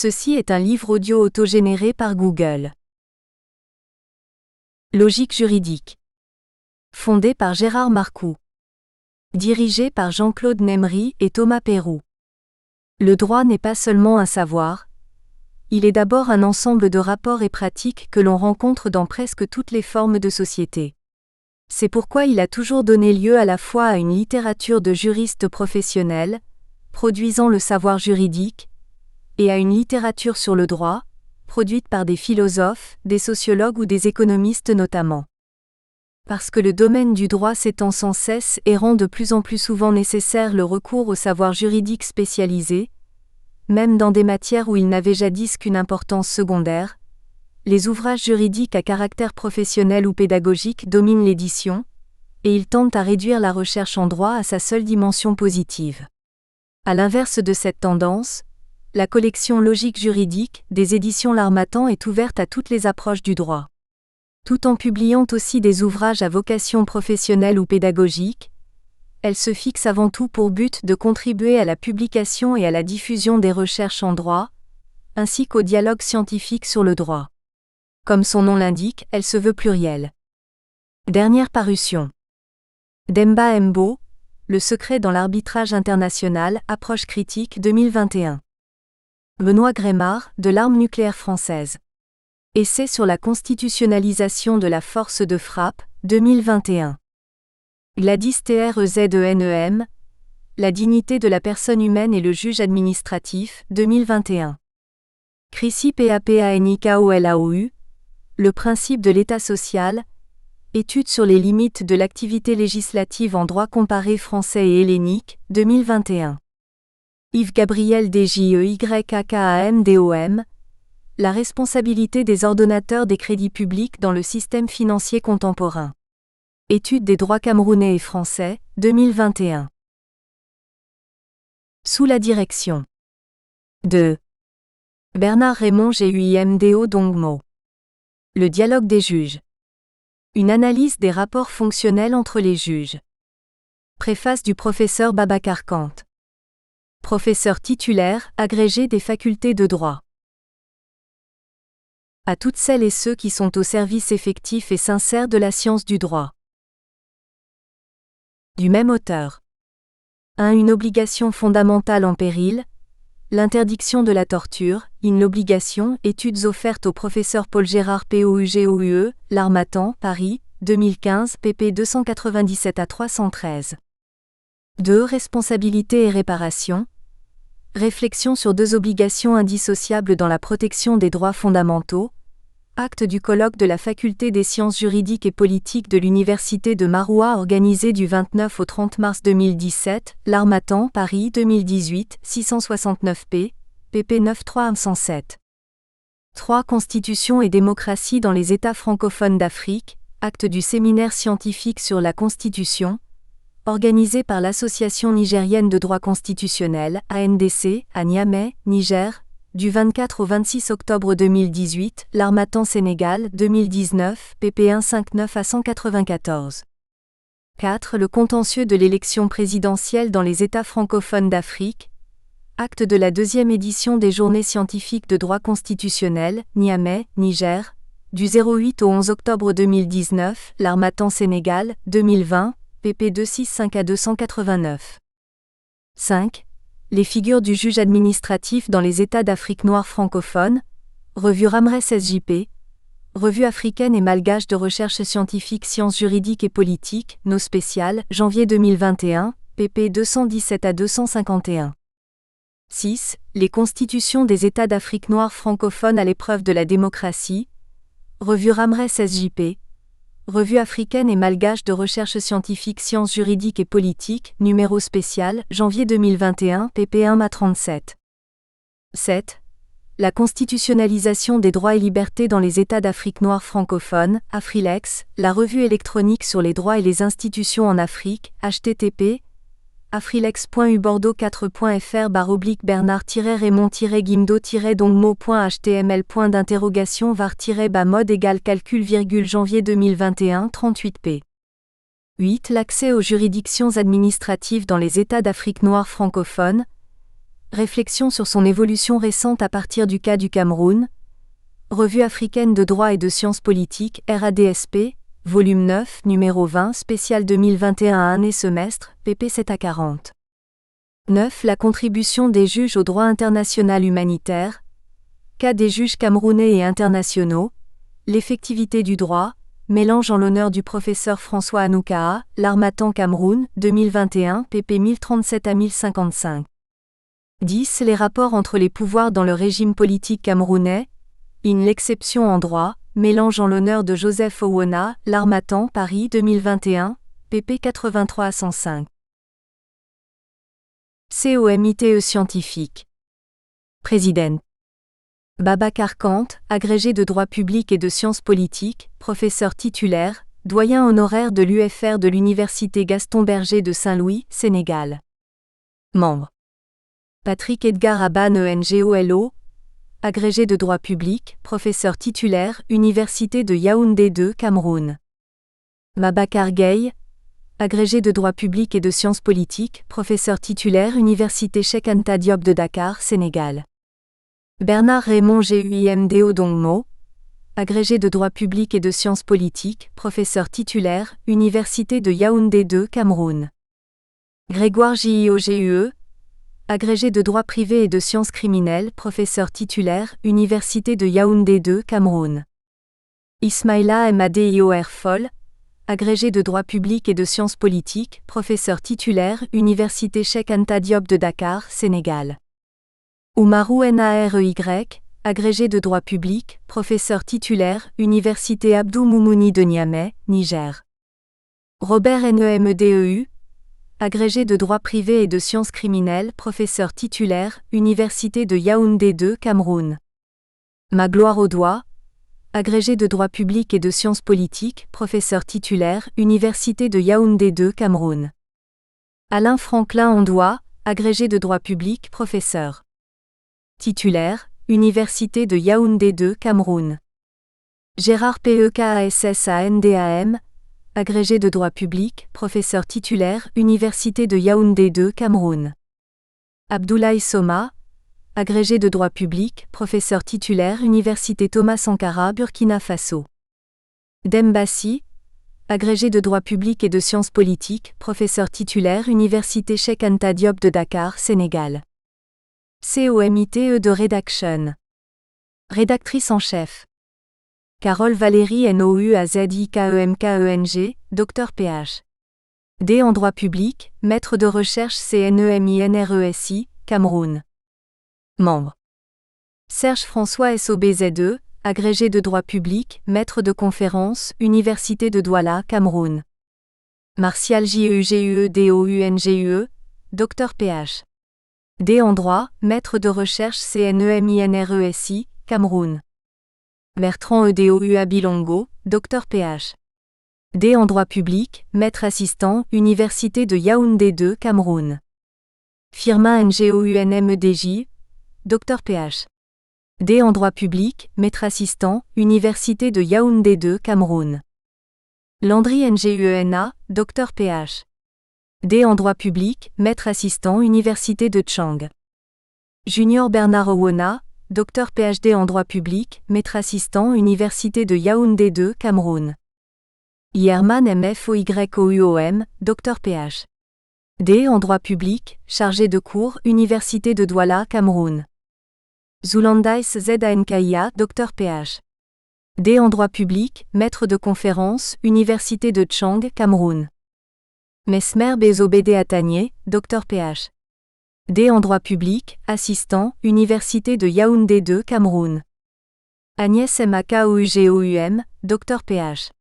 Ceci est un livre audio autogénéré par Google. Logique juridique. Fondé par Gérard Marcoux. Dirigé par Jean-Claude Nemry et Thomas Peyroux. Le droit n'est pas seulement un savoir, il est d'abord un ensemble de rapports et pratiques que l'on rencontre dans presque toutes les formes de société. C'est pourquoi il a toujours donné lieu à la fois à une littérature de juristes professionnels, produisant le savoir juridique, et à une littérature sur le droit, produite par des philosophes, des sociologues ou des économistes notamment. Parce que le domaine du droit s'étend sans cesse et rend de plus en plus souvent nécessaire le recours au savoir juridique spécialisé, même dans des matières où il n'avait jadis qu'une importance secondaire, les ouvrages juridiques à caractère professionnel ou pédagogique dominent l'édition, et ils tendent à réduire la recherche en droit à sa seule dimension positive. À l'inverse de cette tendance, la collection Logique juridique des éditions L'Harmattan est ouverte à toutes les approches du droit. Tout en publiant aussi des ouvrages à vocation professionnelle ou pédagogique, elle se fixe avant tout pour but de contribuer à la publication et à la diffusion des recherches en droit, ainsi qu'au dialogue scientifique sur le droit. Comme son nom l'indique, elle se veut plurielle. Dernière parution. Demba Mbo, Le secret dans l'arbitrage international, approche critique 2021. Benoît Grémard, de l'arme nucléaire française. Essai sur la constitutionnalisation de la force de frappe, 2021. Gladys Trezenem, La dignité de la personne humaine et le juge administratif, 2021. Chrissy Papanikolaou, Le principe de l'État social, Étude sur les limites de l'activité législative en droit comparé français et hellénique, 2021. Yves-Gabriel Djeyakamdom, La responsabilité des ordonnateurs des crédits publics dans le système financier contemporain. Étude des droits camerounais et français, 2021. Sous la direction de Bernard Raymond Guimdo Dongmo. Le dialogue des juges. Une analyse des rapports fonctionnels entre les juges. Préface du professeur Babacar Kant. Professeur titulaire, agrégé des facultés de droit. À toutes celles et ceux qui sont au service effectif et sincère de la science du droit. Du même auteur. 1. Une obligation fondamentale en péril. L'interdiction de la torture, l'obligation, études offertes au professeur Paul Gérard POUGOUE, L'Harmattan, Paris, 2015, pp 297 à 313. 2. Responsabilité et réparation. Réflexion sur deux obligations indissociables dans la protection des droits fondamentaux. Acte du colloque de la Faculté des sciences juridiques et politiques de l'Université de Maroua organisé du 29 au 30 mars 2017, L'Harmattan, Paris 2018, 669 pp 93-107. 3. Constitution et démocratie dans les États francophones d'Afrique, acte du séminaire scientifique sur la Constitution, organisé par l'Association nigérienne de droit constitutionnel, ANDC, à Niamey, Niger, du 24 au 26 octobre 2018, L'Harmattan Sénégal, 2019, pp 159 à 194. 4. Le contentieux de l'élection présidentielle dans les États francophones d'Afrique, acte de la deuxième édition des Journées scientifiques de droit constitutionnel, Niamey, Niger, du 08 au 11 octobre 2019, L'Harmattan Sénégal, 2020, pp 265 à 289. 5. Les figures du juge administratif dans les États d'Afrique noire francophone, revue Ramres SJP, Revue africaine et malgache de recherche scientifique sciences juridiques et politiques, nos spéciales, janvier 2021, pp 217 à 251. 6. Les constitutions des États d'Afrique noire francophone à l'épreuve de la démocratie, Revue Ramres SJP, Revue africaine et malgache de recherche scientifique sciences juridiques et politiques, numéro spécial, janvier 2021, pp 1 à 37. 7. La constitutionnalisation des droits et libertés dans les États d'Afrique noire francophone, Afrilex, la revue électronique sur les droits et les institutions en Afrique, http afrilex.ubordo4.fr/Bernard-Raymond-Guimdo-dongmo.html. var calcul janvier 2021 38 p. 8. L'accès aux juridictions administratives dans les États d'Afrique noire francophone, Réflexion sur son évolution récente à partir du cas du Cameroun. Revue africaine de droit et de sciences politiques, RADSP, volume 9, numéro 20, spécial 2021 année semestre, pp 7 à 40. 9. La contribution des juges au droit international humanitaire. Cas des juges camerounais et internationaux. L'effectivité du droit. Mélange en l'honneur du professeur François Anoukaa, L'Harmattan Cameroun, 2021, pp 1037 à 1055. 10. Les rapports entre les pouvoirs dans le régime politique camerounais. L'exception en droit. Mélange en l'honneur de Joseph Owona, L'Harmattan, Paris, 2021, pp 83 à 105. COMITE scientifique. Président. Babacar Kant, agrégé de droit public et de sciences politiques, professeur titulaire, doyen honoraire de l'UFR de l'Université Gaston Berger de Saint-Louis, Sénégal. Membre. Patrick Edgar Aban ENGOLO, agrégé de droit public, professeur titulaire, Université de Yaoundé 2, Cameroun. Babacar Gueye, agrégé de droit public et de sciences politiques, professeur titulaire, Université Cheikh Anta Diop de Dakar, Sénégal. Bernard Raymond Guimd Odongmo, agrégé de droit public et de sciences politiques, professeur titulaire, Université de Yaoundé 2, Cameroun. Grégoire Jiogue, agrégé de droit privé et de sciences criminelles, professeur titulaire, Université de Yaoundé 2, Cameroun. Ismaïla Madior Foll, agrégé de droit public et de sciences politiques, professeur titulaire, Université Cheikh Anta Diop de Dakar, Sénégal. Oumarou Narey, agrégé de droit public, professeur titulaire, Université Abdou Moumouni de Niamey, Niger. Robert Nemdeu, agrégé de droit privé et de sciences criminelles, professeur titulaire, Université de Yaoundé 2, Cameroun. Magloire Audois, agrégé de droit public et de sciences politiques, professeur titulaire, Université de Yaoundé 2, Cameroun. Alain Franklin Ondois, agrégé de droit public, professeur titulaire, Université de Yaoundé 2, Cameroun. Gérard Pekassandam, agrégé de droit public, professeur titulaire, Université de Yaoundé 2, Cameroun. Abdoulaye Soma, agrégé de droit public, professeur titulaire, Université Thomas Sankara, Burkina Faso. Dembassi, agrégé de droit public et de sciences politiques, professeur titulaire, Université Cheikh Anta Diop de Dakar, Sénégal. COMITE de rédaction. Rédactrice en chef. Carole Valérie Nouazikemkeng, Dr Ph. D en droit public, maître de recherche CNEMINRESI, Cameroun. Membre. Serge François SOBZE, agrégé de droit public, maître de conférence, Université de Douala, Cameroun. Martial JEGUEDOUNGUE, Dr Ph. D en droit, maître de recherche CNEMINRESI, Cameroun. Bertrand Edoua Bilongo, Dr Ph. D en droit public, maître assistant, Université de Yaoundé 2, Cameroun. Firmin NGOUNMDJ, Dr Ph. D en droit public, maître assistant, Université de Yaoundé 2, Cameroun. Landry NGUENA, Dr Ph. D en droit public, maître assistant, Université de Tchang. Junior Bernard Owona, Dr PhD en droit public, maître assistant, Université de Yaoundé 2, Cameroun. Yerman MFOYOUOM, Dr Ph. D en droit public, chargé de cours, Université de Douala, Cameroun. Zoulandais ZANKIA, Dr Ph. D en droit public, maître de conférence, Université de Tchang, Cameroun. Mesmer Bezobede Atanier, Dr Ph. D en droit public, assistant, Université de Yaoundé 2, Cameroun. Agnès MAKOUGOUM, Dr Ph.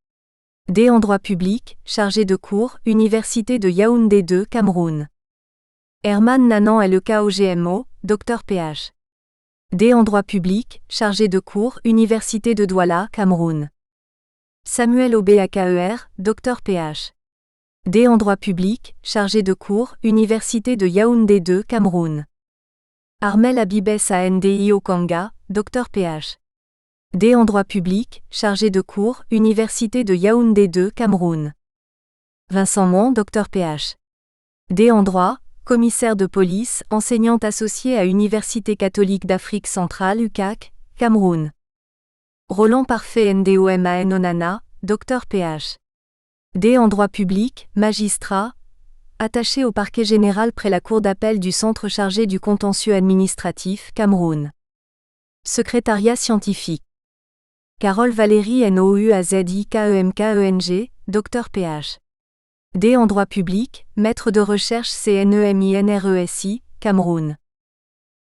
D en droit public, chargé de cours, Université de Yaoundé 2, Cameroun. Herman Nanan LKOGMO, Dr Ph. D en droit public, chargé de cours, Université de Douala, Cameroun. Samuel Obeaker, Dr Ph. D en droit public, chargé de cours, Université de Yaoundé 2, Cameroun. Armel Abibes Andi Okanga, Dr Ph. D en droit public, chargé de cours, Université de Yaoundé 2, Cameroun. Vincent Mon, Dr Ph. D en droit, commissaire de police, enseignante associée à Université catholique d'Afrique centrale UCAC, Cameroun. Roland Parfait NDOMAN Onana, Dr Ph. D. En droit public, magistrat, attaché au parquet général près la cour d'appel du centre chargé du contentieux administratif, Cameroun. Secrétariat scientifique. Carole Valérie NOUAZIKEMKENG, Dr Ph. D. En droit public, maître de recherche CNEMINRESI, Cameroun.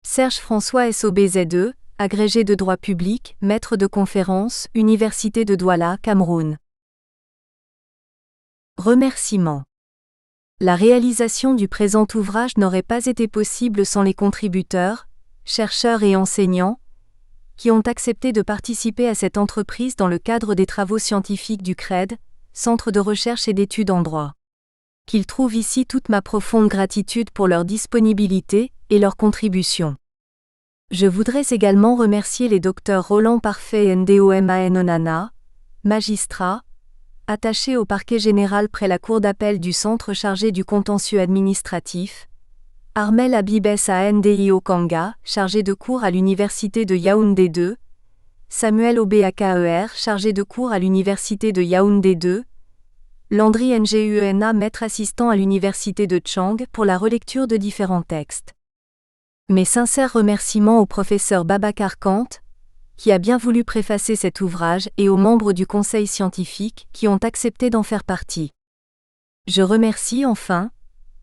Serge François SOBZE, agrégé de droit public, maître de conférence, Université de Douala, Cameroun. Remerciements. La réalisation du présent ouvrage n'aurait pas été possible sans les contributeurs, chercheurs et enseignants, qui ont accepté de participer à cette entreprise dans le cadre des travaux scientifiques du CRED, Centre de recherche et d'études en droit. Qu'ils trouvent ici toute ma profonde gratitude pour leur disponibilité et leur contribution. Je voudrais également remercier les docteurs Roland Parfait NDOMAN Onana, magistrat, attaché au parquet général près la cour d'appel du centre chargé du contentieux administratif, Armel Habibes Andio Kanga, chargé de cours à l'Université de Yaoundé 2, Samuel Obeaker, chargé de cours à l'Université de Yaoundé 2, Landry Nguna, maître assistant à l'Université de Chang pour la relecture de différents textes. Mes sincères remerciements au professeur Babacar Kant, qui a bien voulu préfacer cet ouvrage, et aux membres du conseil scientifique qui ont accepté d'en faire partie. Je remercie enfin,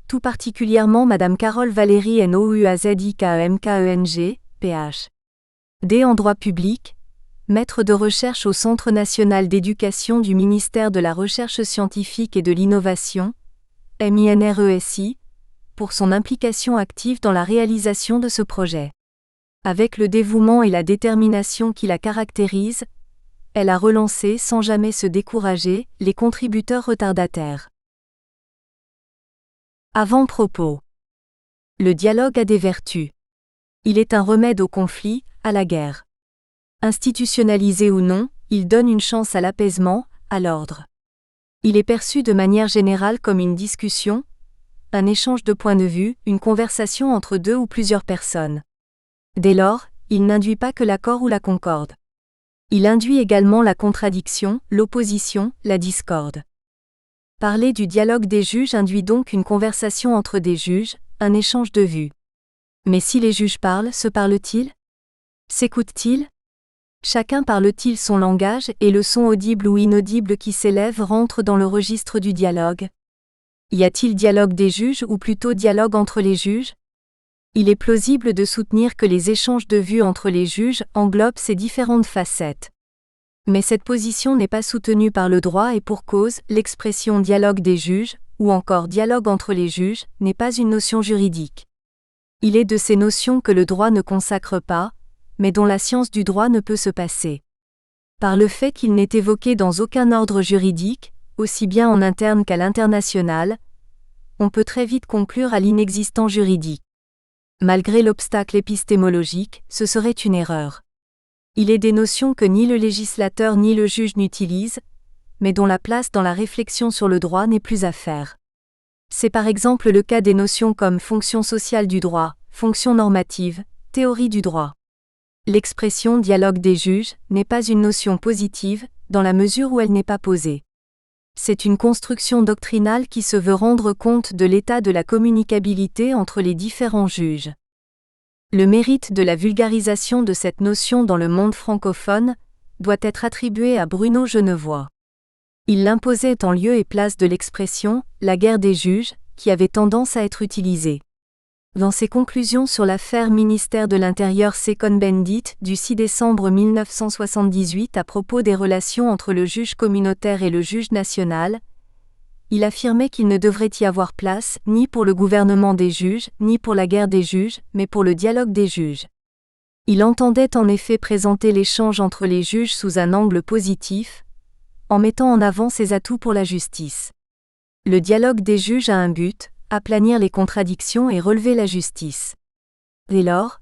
tout particulièrement Madame Carole Valérie NOUAZIKEMKENG, Ph. D. En droit public, maître de recherche au Centre national d'éducation du ministère de la Recherche scientifique et de l'innovation, MINRESI, pour son implication active dans la réalisation de ce projet. Avec le dévouement et la détermination qui la caractérisent, elle a relancé sans jamais se décourager les contributeurs retardataires. Avant-propos. Le dialogue a des vertus. Il est un remède au conflit, à la guerre. Institutionnalisé ou non, il donne une chance à l'apaisement, à l'ordre. Il est perçu de manière générale comme une discussion, un échange de points de vue, une conversation entre deux ou plusieurs personnes. Dès lors, il n'induit pas que l'accord ou la concorde. Il induit également la contradiction, l'opposition, la discorde. Parler du dialogue des juges induit donc une conversation entre des juges, un échange de vues. Mais si les juges parlent, se parlent-ils? S'écoutent-ils? Chacun parle-t-il son langage et le son audible ou inaudible qui s'élève rentre dans le registre du dialogue? Y a-t-il dialogue des juges ou plutôt dialogue entre les juges? Il est plausible de soutenir que les échanges de vues entre les juges englobent ces différentes facettes. Mais cette position n'est pas soutenue par le droit et pour cause, l'expression dialogue des juges, ou encore dialogue entre les juges, n'est pas une notion juridique. Il est de ces notions que le droit ne consacre pas, mais dont la science du droit ne peut se passer. Par le fait qu'il n'est évoqué dans aucun ordre juridique, aussi bien en interne qu'à l'international, on peut très vite conclure à l'inexistant juridique. Malgré l'obstacle épistémologique, ce serait une erreur. Il est des notions que ni le législateur ni le juge n'utilisent, mais dont la place dans la réflexion sur le droit n'est plus à faire. C'est par exemple le cas des notions comme fonction sociale du droit, fonction normative, théorie du droit. L'expression dialogue des juges n'est pas une notion positive, dans la mesure où elle n'est pas posée. C'est une construction doctrinale qui se veut rendre compte de l'état de la communicabilité entre les différents juges. Le mérite de la vulgarisation de cette notion dans le monde francophone doit être attribué à Bruno Genevois. Il l'imposait en lieu et place de l'expression « la guerre des juges » qui avait tendance à être utilisée. Dans ses conclusions sur l'affaire ministère de l'Intérieur Cohn-Bendit du 6 décembre 1978 à propos des relations entre le juge communautaire et le juge national, il affirmait qu'il ne devrait y avoir place ni pour le gouvernement des juges, ni pour la guerre des juges, mais pour le dialogue des juges. Il entendait en effet présenter l'échange entre les juges sous un angle positif, en mettant en avant ses atouts pour la justice. Le dialogue des juges a un but, aplanir les contradictions et relever la justice. Dès lors,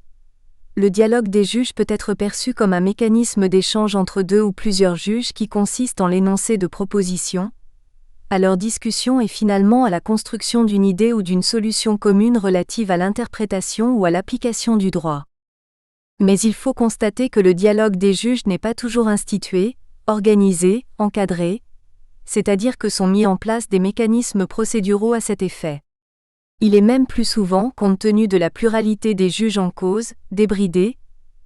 le dialogue des juges peut être perçu comme un mécanisme d'échange entre deux ou plusieurs juges qui consiste en l'énoncé de propositions, à leur discussion et finalement à la construction d'une idée ou d'une solution commune relative à l'interprétation ou à l'application du droit. Mais il faut constater que le dialogue des juges n'est pas toujours institué, organisé, encadré, c'est-à-dire que sont mis en place des mécanismes procéduraux à cet effet. Il est même plus souvent, compte tenu de la pluralité des juges en cause, débridé,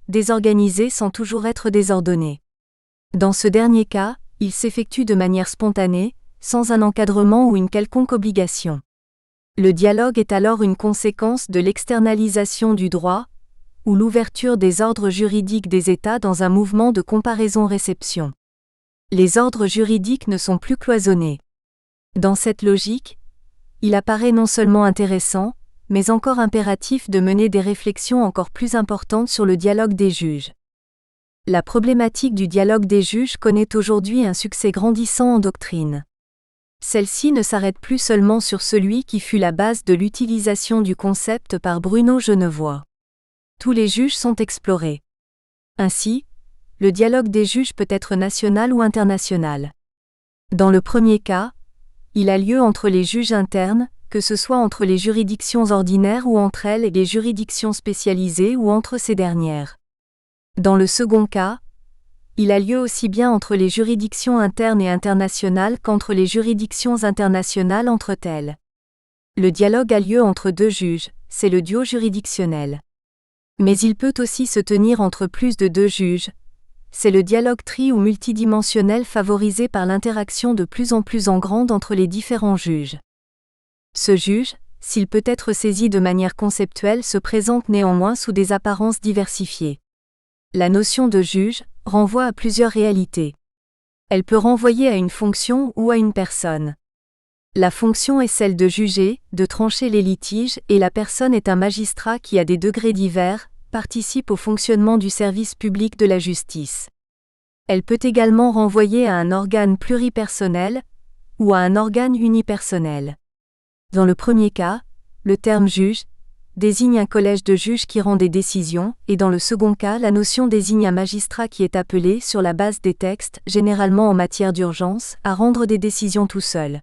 désorganisé sans toujours être désordonné. Dans ce dernier cas, il s'effectue de manière spontanée, sans un encadrement ou une quelconque obligation. Le dialogue est alors une conséquence de l'externalisation du droit, ou l'ouverture des ordres juridiques des États dans un mouvement de comparaison-réception. Les ordres juridiques ne sont plus cloisonnés. Dans cette logique, il apparaît non seulement intéressant, mais encore impératif de mener des réflexions encore plus importantes sur le dialogue des juges. La problématique du dialogue des juges connaît aujourd'hui un succès grandissant en doctrine. Celle-ci ne s'arrête plus seulement sur celui qui fut la base de l'utilisation du concept par Bruno Genevois. Tous les juges sont explorés. Ainsi, le dialogue des juges peut être national ou international. Dans le premier cas, il a lieu entre les juges internes, que ce soit entre les juridictions ordinaires ou entre elles et les juridictions spécialisées ou entre ces dernières. Dans le second cas, il a lieu aussi bien entre les juridictions internes et internationales qu'entre les juridictions internationales entre elles. Le dialogue a lieu entre deux juges, c'est le duo juridictionnel. Mais il peut aussi se tenir entre plus de deux juges, c'est le dialogue tri- ou multidimensionnel favorisé par l'interaction de plus en plus en grande entre les différents juges. Ce juge, s'il peut être saisi de manière conceptuelle, se présente néanmoins sous des apparences diversifiées. La notion de juge renvoie à plusieurs réalités. Elle peut renvoyer à une fonction ou à une personne. La fonction est celle de juger, de trancher les litiges, et la personne est un magistrat qui, à des degrés divers, participe au fonctionnement du service public de la justice. Elle peut également renvoyer à un organe pluripersonnel ou à un organe unipersonnel. Dans le premier cas, le terme juge désigne un collège de juges qui rend des décisions, et dans le second cas, la notion désigne un magistrat qui est appelé, sur la base des textes, généralement en matière d'urgence, à rendre des décisions tout seul.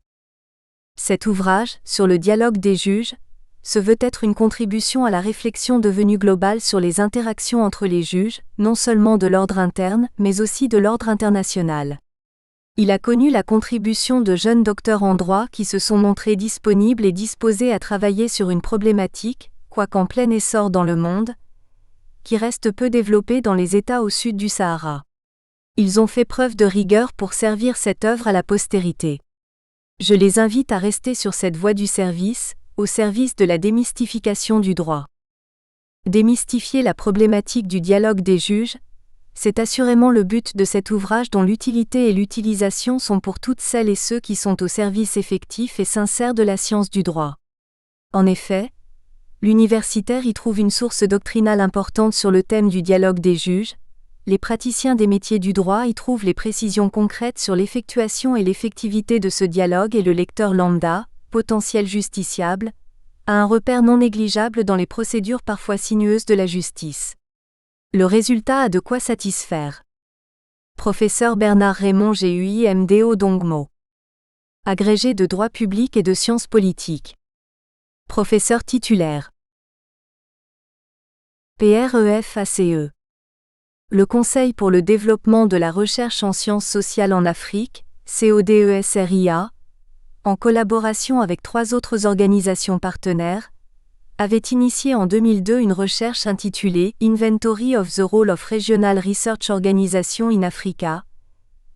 Cet ouvrage, sur le dialogue des juges, se veut être une contribution à la réflexion devenue globale sur les interactions entre les juges, non seulement de l'ordre interne, mais aussi de l'ordre international. Il a connu la contribution de jeunes docteurs en droit qui se sont montrés disponibles et disposés à travailler sur une problématique, quoiqu'en plein essor dans le monde, qui reste peu développée dans les États au sud du Sahara. Ils ont fait preuve de rigueur pour servir cette œuvre à la postérité. Je les invite à rester sur cette voie du service, au service de la démystification du droit. Démystifier la problématique du dialogue des juges, c'est assurément le but de cet ouvrage dont l'utilité et l'utilisation sont pour toutes celles et ceux qui sont au service effectif et sincère de la science du droit. En effet, l'universitaire y trouve une source doctrinale importante sur le thème du dialogue des juges, les praticiens des métiers du droit y trouvent les précisions concrètes sur l'effectuation et l'effectivité de ce dialogue et le lecteur lambda, potentiel justiciable, a un repère non négligeable dans les procédures parfois sinueuses de la justice. Le résultat a de quoi satisfaire. Professeur Bernard Raymond GUI MDO Dongmo. Agrégé de droit public et de sciences politiques. Professeur titulaire. PREF-ACE. Le Conseil pour le développement de la recherche en sciences sociales en Afrique, CODESRIA, en collaboration avec 3 autres organisations partenaires, avait initié en 2002 une recherche intitulée « Inventory of the Role of Regional Research Organization in Africa »,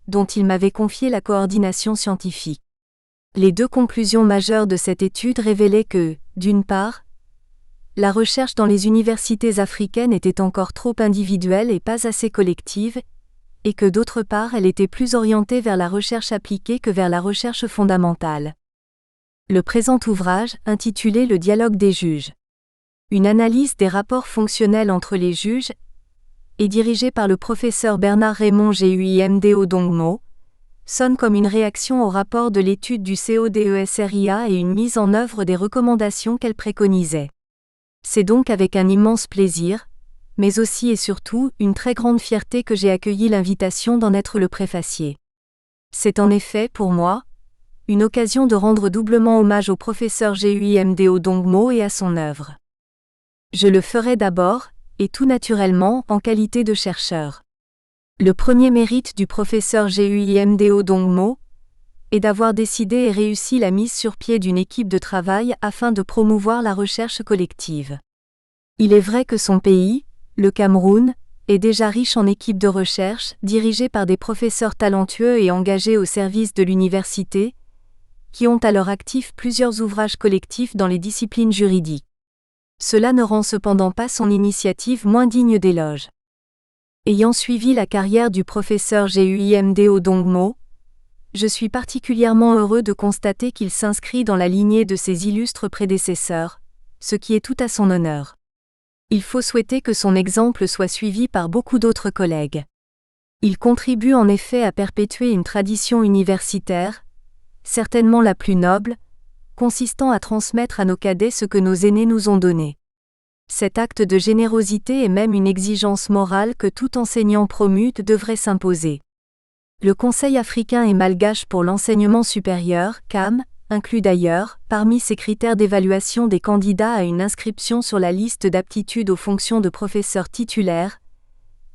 dont il m'avait confié la coordination scientifique. Les 2 conclusions majeures de cette étude révélaient que, d'une part, la recherche dans les universités africaines était encore trop individuelle et pas assez collective, et que d'autre part elle était plus orientée vers la recherche appliquée que vers la recherche fondamentale. Le présent ouvrage, intitulé « Le dialogue des juges. Une analyse des rapports fonctionnels entre les juges », est dirigé par le professeur Bernard Raymond GUI MDO Dongmo, sonne comme une réaction au rapport de l'étude du CODESRIA et une mise en œuvre des recommandations qu'elle préconisait. C'est donc avec un immense plaisir, mais aussi et surtout une très grande fierté que j'ai accueilli l'invitation d'en être le préfacier. C'est en effet, pour moi, une occasion de rendre doublement hommage au professeur Gyimdo Dongmo et à son œuvre. Je le ferai d'abord, et tout naturellement, en qualité de chercheur. Le premier mérite du professeur Gyimdo Dongmo est d'avoir décidé et réussi la mise sur pied d'une équipe de travail afin de promouvoir la recherche collective. Il est vrai que son pays, le Cameroun, est déjà riche en équipes de recherche, dirigées par des professeurs talentueux et engagés au service de l'université, qui ont à leur actif plusieurs ouvrages collectifs dans les disciplines juridiques. Cela ne rend cependant pas son initiative moins digne d'éloge. Ayant suivi la carrière du professeur Gyimdo Dongmo, je suis particulièrement heureux de constater qu'il s'inscrit dans la lignée de ses illustres prédécesseurs, ce qui est tout à son honneur. Il faut souhaiter que son exemple soit suivi par beaucoup d'autres collègues. Il contribue en effet à perpétuer une tradition universitaire, certainement la plus noble, consistant à transmettre à nos cadets ce que nos aînés nous ont donné. Cet acte de générosité est même une exigence morale que tout enseignant promu devrait s'imposer. Le Conseil africain et malgache pour l'enseignement supérieur, CAM, inclut d'ailleurs, parmi ses critères d'évaluation des candidats à une inscription sur la liste d'aptitude aux fonctions de professeur titulaire,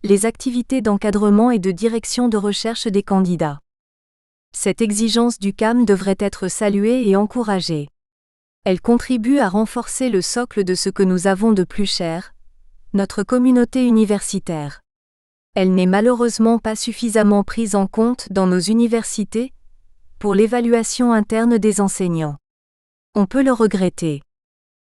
les activités d'encadrement et de direction de recherche des candidats. Cette exigence du CAM devrait être saluée et encouragée. Elle contribue à renforcer le socle de ce que nous avons de plus cher, notre communauté universitaire. Elle n'est malheureusement pas suffisamment prise en compte dans nos universités, pour l'évaluation interne des enseignants. On peut le regretter.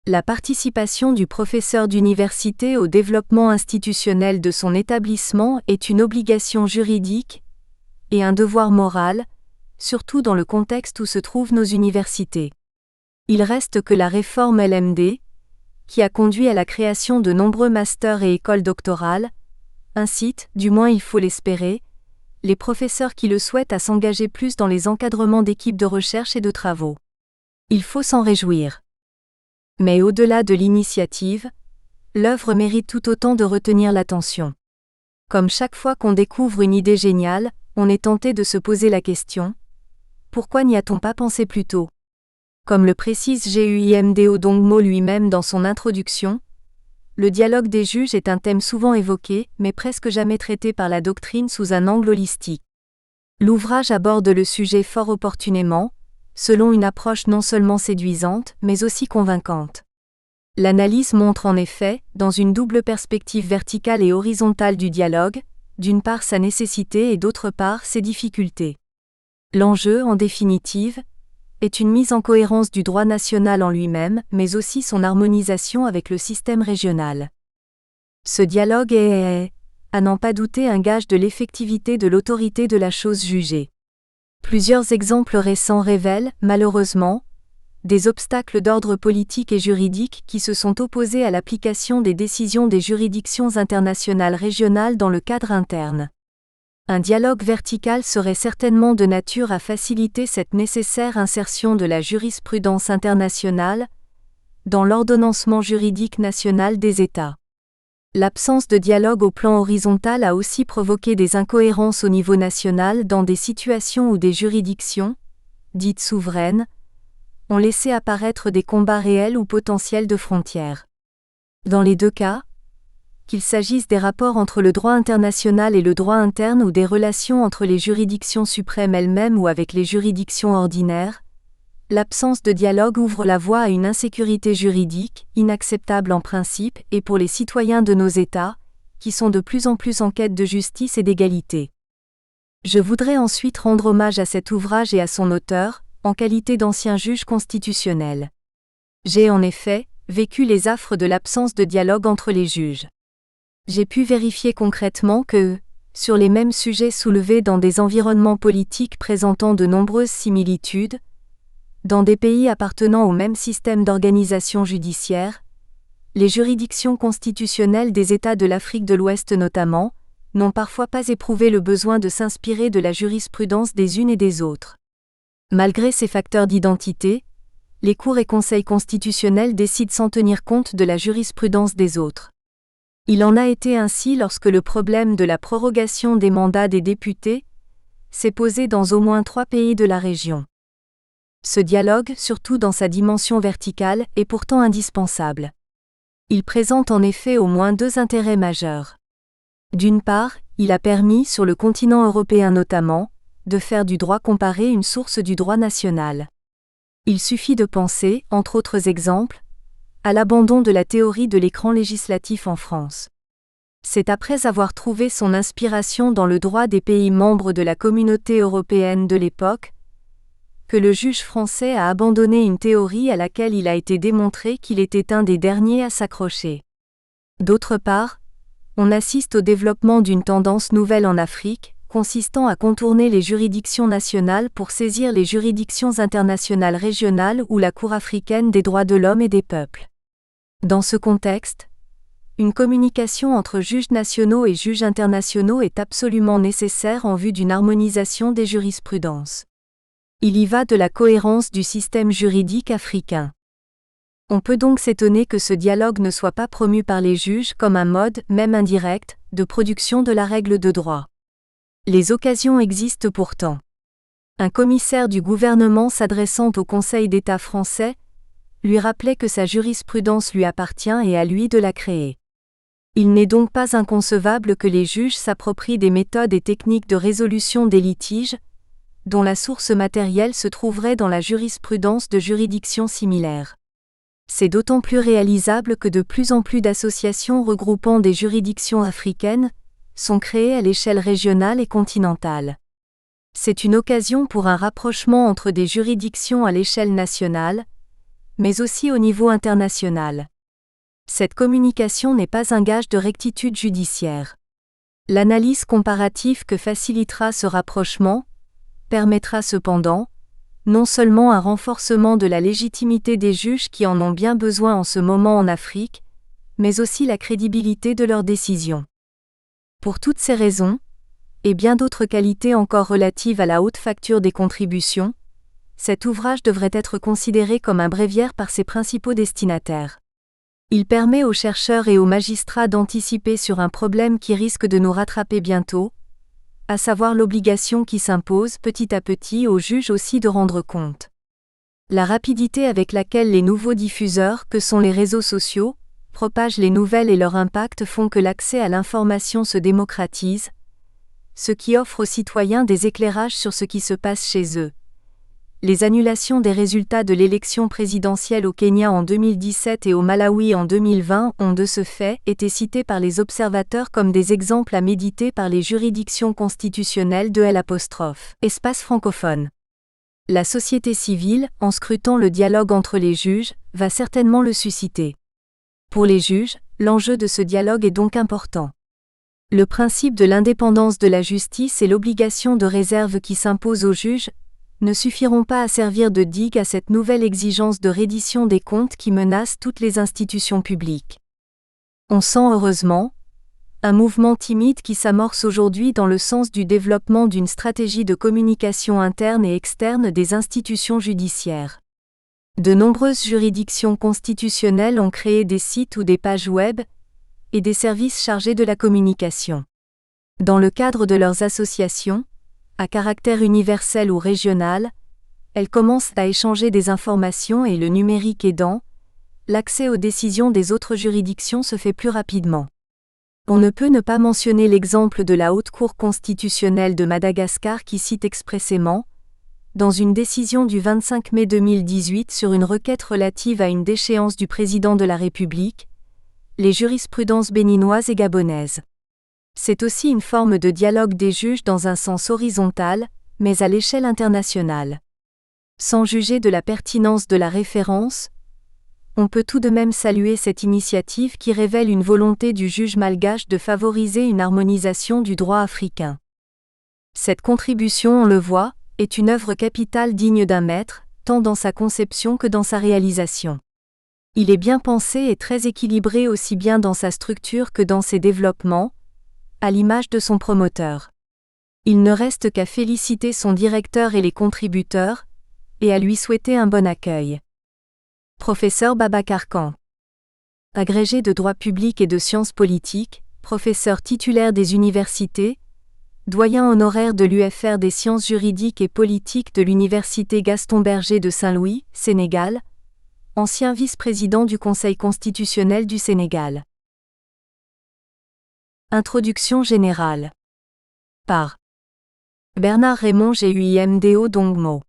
La participation du professeur d'université au développement institutionnel de son établissement est une obligation juridique et un devoir moral, surtout dans le contexte où se trouvent nos universités. Il reste que la réforme LMD, qui a conduit à la création de nombreux masters et écoles doctorales, incite, du moins il faut l'espérer, les professeurs qui le souhaitent à s'engager plus dans les encadrements d'équipes de recherche et de travaux. Il faut s'en réjouir. Mais au-delà de l'initiative, l'œuvre mérite tout autant de retenir l'attention. Comme chaque fois qu'on découvre une idée géniale, on est tenté de se poser la question : pourquoi n'y a-t-on pas pensé plus tôt ? Comme le précise Gyimdo Dongmo lui-même dans son introduction, le dialogue des juges est un thème souvent évoqué, mais presque jamais traité par la doctrine sous un angle holistique. L'ouvrage aborde le sujet fort opportunément, selon une approche non seulement séduisante, mais aussi convaincante. L'analyse montre en effet, dans une double perspective verticale et horizontale du dialogue, d'une part sa nécessité et d'autre part ses difficultés. L'enjeu, en définitive, est une mise en cohérence du droit national en lui-même, mais aussi son harmonisation avec le système régional. Ce dialogue est, à n'en pas douter, un gage de l'effectivité de l'autorité de la chose jugée. Plusieurs exemples récents révèlent, malheureusement, des obstacles d'ordre politique et juridique qui se sont opposés à l'application des décisions des juridictions internationales régionales dans le cadre interne. Un dialogue vertical serait certainement de nature à faciliter cette nécessaire insertion de la jurisprudence internationale dans l'ordonnancement juridique national des États. L'absence de dialogue au plan horizontal a aussi provoqué des incohérences au niveau national dans des situations où des juridictions, dites souveraines, ont laissé apparaître des combats réels ou potentiels de frontières. Dans les deux cas, qu'il s'agisse des rapports entre le droit international et le droit interne ou des relations entre les juridictions suprêmes elles-mêmes ou avec les juridictions ordinaires, l'absence de dialogue ouvre la voie à une insécurité juridique, inacceptable en principe et pour les citoyens de nos États, qui sont de plus en plus en quête de justice et d'égalité. Je voudrais ensuite rendre hommage à cet ouvrage et à son auteur, en qualité d'ancien juge constitutionnel. J'ai en effet vécu les affres de l'absence de dialogue entre les juges. J'ai pu vérifier concrètement que, sur les mêmes sujets soulevés dans des environnements politiques présentant de nombreuses similitudes, dans des pays appartenant au même système d'organisation judiciaire, les juridictions constitutionnelles des États de l'Afrique de l'Ouest notamment, n'ont parfois pas éprouvé le besoin de s'inspirer de la jurisprudence des unes et des autres. Malgré ces facteurs d'identité, les cours et conseils constitutionnels décident sans tenir compte de la jurisprudence des autres. Il en a été ainsi lorsque le problème de la prorogation des mandats des députés s'est posé dans au moins 3 pays de la région. Ce dialogue, surtout dans sa dimension verticale, est pourtant indispensable. Il présente en effet au moins deux intérêts majeurs. D'une part, il a permis, sur le continent européen notamment, de faire du droit comparé une source du droit national. Il suffit de penser, entre autres exemples, à l'abandon de la théorie de l'écran législatif en France. C'est après avoir trouvé son inspiration dans le droit des pays membres de la Communauté européenne de l'époque, que le juge français a abandonné une théorie à laquelle il a été démontré qu'il était un des derniers à s'accrocher. D'autre part, on assiste au développement d'une tendance nouvelle en Afrique, consistant à contourner les juridictions nationales pour saisir les juridictions internationales régionales ou la Cour africaine des droits de l'homme et des peuples. Dans ce contexte, une communication entre juges nationaux et juges internationaux est absolument nécessaire en vue d'une harmonisation des jurisprudences. Il y va de la cohérence du système juridique africain. On peut donc s'étonner que ce dialogue ne soit pas promu par les juges comme un mode, même indirect, de production de la règle de droit. Les occasions existent pourtant. Un commissaire du gouvernement s'adressant au Conseil d'État français lui rappelait que sa jurisprudence lui appartient et à lui de la créer. Il n'est donc pas inconcevable que les juges s'approprient des méthodes et techniques de résolution des litiges, dont la source matérielle se trouverait dans la jurisprudence de juridictions similaires. C'est d'autant plus réalisable que de plus en plus d'associations regroupant des juridictions africaines sont créées à l'échelle régionale et continentale. C'est une occasion pour un rapprochement entre des juridictions à l'échelle nationale, mais aussi au niveau international. Cette communication n'est pas un gage de rectitude judiciaire. L'analyse comparative que facilitera ce rapprochement permettra cependant, non seulement un renforcement de la légitimité des juges qui en ont bien besoin en ce moment en Afrique, mais aussi la crédibilité de leurs décisions. Pour toutes ces raisons, et bien d'autres qualités encore relatives à la haute facture des contributions, cet ouvrage devrait être considéré comme un bréviaire par ses principaux destinataires. Il permet aux chercheurs et aux magistrats d'anticiper sur un problème qui risque de nous rattraper bientôt, à savoir l'obligation qui s'impose petit à petit aux juges aussi de rendre compte. La rapidité avec laquelle les nouveaux diffuseurs, que sont les réseaux sociaux, propagent les nouvelles et leur impact font que l'accès à l'information se démocratise, ce qui offre aux citoyens des éclairages sur ce qui se passe chez eux. Les annulations des résultats de l'élection présidentielle au Kenya en 2017 et au Malawi en 2020 ont de ce fait été citées par les observateurs comme des exemples à méditer par les juridictions constitutionnelles de l'espace francophone. La société civile, en scrutant le dialogue entre les juges, va certainement le susciter. Pour les juges, l'enjeu de ce dialogue est donc important. Le principe de l'indépendance de la justice et l'obligation de réserve qui s'impose aux juges ne suffiront pas à servir de digue à cette nouvelle exigence de reddition des comptes qui menace toutes les institutions publiques. On sent heureusement un mouvement timide qui s'amorce aujourd'hui dans le sens du développement d'une stratégie de communication interne et externe des institutions judiciaires. De nombreuses juridictions constitutionnelles ont créé des sites ou des pages web et des services chargés de la communication. Dans le cadre de leurs associations, à caractère universel ou régional, elles commencent à échanger des informations et le numérique aidant, l'accès aux décisions des autres juridictions se fait plus rapidement. On ne peut ne pas mentionner l'exemple de la Haute Cour constitutionnelle de Madagascar qui cite expressément, dans une décision du 25 mai 2018 sur une requête relative à une déchéance du président de la République, les jurisprudences béninoises et gabonaises. C'est aussi une forme de dialogue des juges dans un sens horizontal, mais à l'échelle internationale. Sans juger de la pertinence de la référence, on peut tout de même saluer cette initiative qui révèle une volonté du juge malgache de favoriser une harmonisation du droit africain. Cette contribution, on le voit, est une œuvre capitale digne d'un maître, tant dans sa conception que dans sa réalisation. Il est bien pensé et très équilibré aussi bien dans sa structure que dans ses développements, à l'image de son promoteur. Il ne reste qu'à féliciter son directeur et les contributeurs, et à lui souhaiter un bon accueil. Professeur Babacar Khan. Agrégé de droit public et de sciences politiques, professeur titulaire des universités, doyen honoraire de l'UFR des sciences juridiques et politiques de l'Université Gaston Berger de Saint-Louis, Sénégal, ancien vice-président du Conseil constitutionnel du Sénégal. Introduction générale. Par Bernard Raymond GUIMDO Dongmo.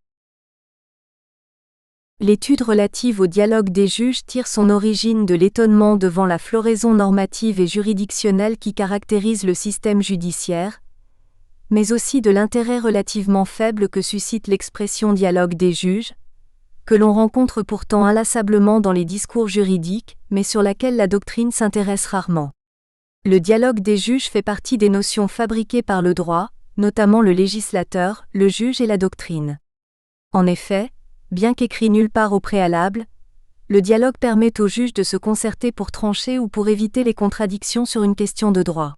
L'étude relative au dialogue des juges tire son origine de l'étonnement devant la floraison normative et juridictionnelle qui caractérise le système judiciaire, mais aussi de l'intérêt relativement faible que suscite l'expression dialogue des juges, que l'on rencontre pourtant inlassablement dans les discours juridiques, mais sur laquelle la doctrine s'intéresse rarement. Le dialogue des juges fait partie des notions fabriquées par le droit, notamment le législateur, le juge et la doctrine. En effet, bien qu'écrit nulle part au préalable, le dialogue permet aux juges de se concerter pour trancher ou pour éviter les contradictions sur une question de droit.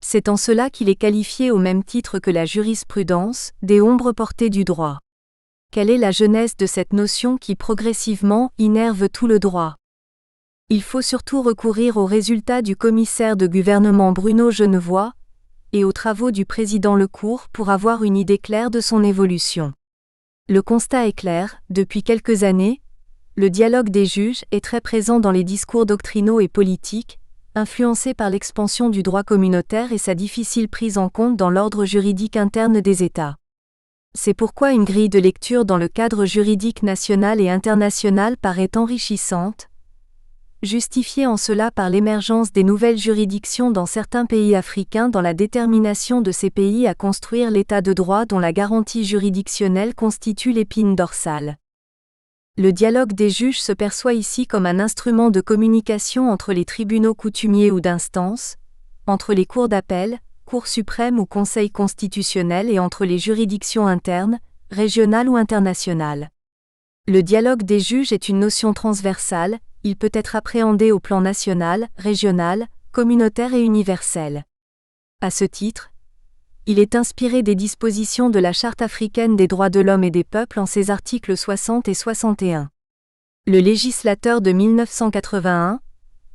C'est en cela qu'il est qualifié au même titre que la jurisprudence, des ombres portées du droit. Quelle est la genèse de cette notion qui progressivement innerve tout le droit ? Il faut surtout recourir aux résultats du commissaire de gouvernement Bruno Genevoix et aux travaux du président Lecourt pour avoir une idée claire de son évolution. Le constat est clair, depuis quelques années, le dialogue des juges est très présent dans les discours doctrinaux et politiques, influencé par l'expansion du droit communautaire et sa difficile prise en compte dans l'ordre juridique interne des États. C'est pourquoi une grille de lecture dans le cadre juridique national et international paraît enrichissante, justifiée en cela par l'émergence des nouvelles juridictions dans certains pays africains dans la détermination de ces pays à construire l'état de droit dont la garantie juridictionnelle constitue l'épine dorsale. Le dialogue des juges se perçoit ici comme un instrument de communication entre les tribunaux coutumiers ou d'instance, entre les cours d'appel, Cour suprême ou Conseil constitutionnel et entre les juridictions internes, régionales ou internationales. Le dialogue des juges est une notion transversale, il peut être appréhendé au plan national, régional, communautaire et universel. À ce titre, il est inspiré des dispositions de la Charte africaine des droits de l'homme et des peuples en ses articles 60 et 61. Le législateur de 1981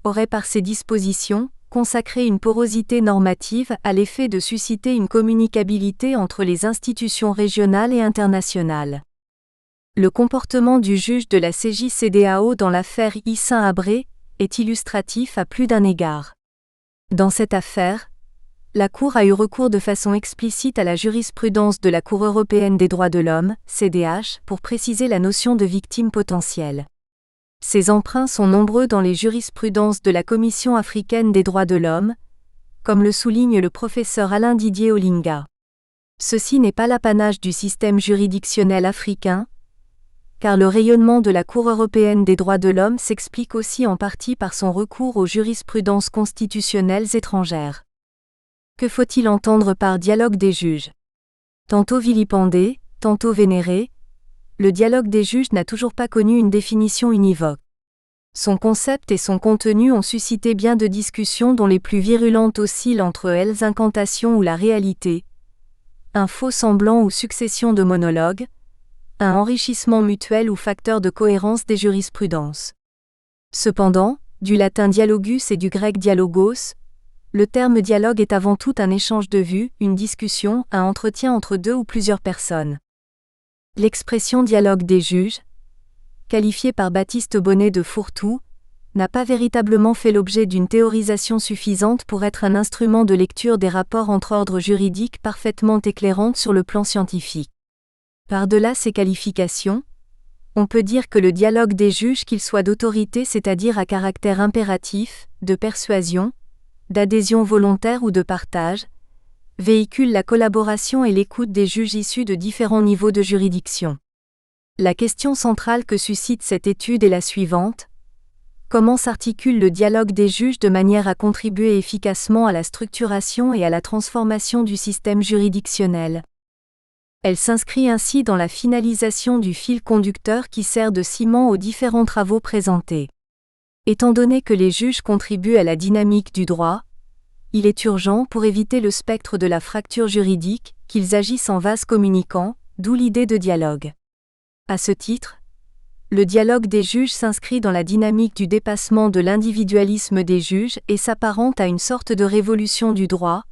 aurait par ces dispositions consacré une porosité normative à l'effet de susciter une communicabilité entre les institutions régionales et internationales. Le comportement du juge de la CJCDAO dans l'affaire Hissène Habré est illustratif à plus d'un égard. Dans cette affaire, la Cour a eu recours de façon explicite à la jurisprudence de la Cour européenne des droits de l'homme, CDH, pour préciser la notion de victime potentielle. Ces emprunts sont nombreux dans les jurisprudences de la Commission africaine des droits de l'homme, comme le souligne le professeur Alain Didier Olinga. Ceci n'est pas l'apanage du système juridictionnel africain, car le rayonnement de la Cour européenne des droits de l'homme s'explique aussi en partie par son recours aux jurisprudences constitutionnelles étrangères. Que faut-il entendre par dialogue des juges ? Tantôt vilipendé, tantôt vénéré, le dialogue des juges n'a toujours pas connu une définition univoque. Son concept et son contenu ont suscité bien de discussions dont les plus virulentes oscillent entre elles incantation ou la réalité, un faux semblant ou succession de monologues, un enrichissement mutuel ou facteur de cohérence des jurisprudences. Cependant, du latin dialogus et du grec dialogos, le terme dialogue est avant tout un échange de vues, une discussion, un entretien entre deux ou plusieurs personnes. L'expression dialogue des juges, qualifiée par Baptiste Bonnet de fourre-tout, n'a pas véritablement fait l'objet d'une théorisation suffisante pour être un instrument de lecture des rapports entre ordres juridiques parfaitement éclairante sur le plan scientifique. Par-delà ces qualifications, on peut dire que le dialogue des juges, qu'il soit d'autorité, c'est-à-dire à caractère impératif, de persuasion, d'adhésion volontaire ou de partage, véhicule la collaboration et l'écoute des juges issus de différents niveaux de juridiction. La question centrale que suscite cette étude est la suivante. Comment s'articule le dialogue des juges de manière à contribuer efficacement à la structuration et à la transformation du système juridictionnel ? Elle s'inscrit ainsi dans la finalisation du fil conducteur qui sert de ciment aux différents travaux présentés. Étant donné que les juges contribuent à la dynamique du droit, il est urgent, pour éviter le spectre de la fracture juridique, qu'ils agissent en vase communicant, d'où l'idée de dialogue. À ce titre, le dialogue des juges s'inscrit dans la dynamique du dépassement de l'individualisme des juges et s'apparente à une sorte de révolution du droit,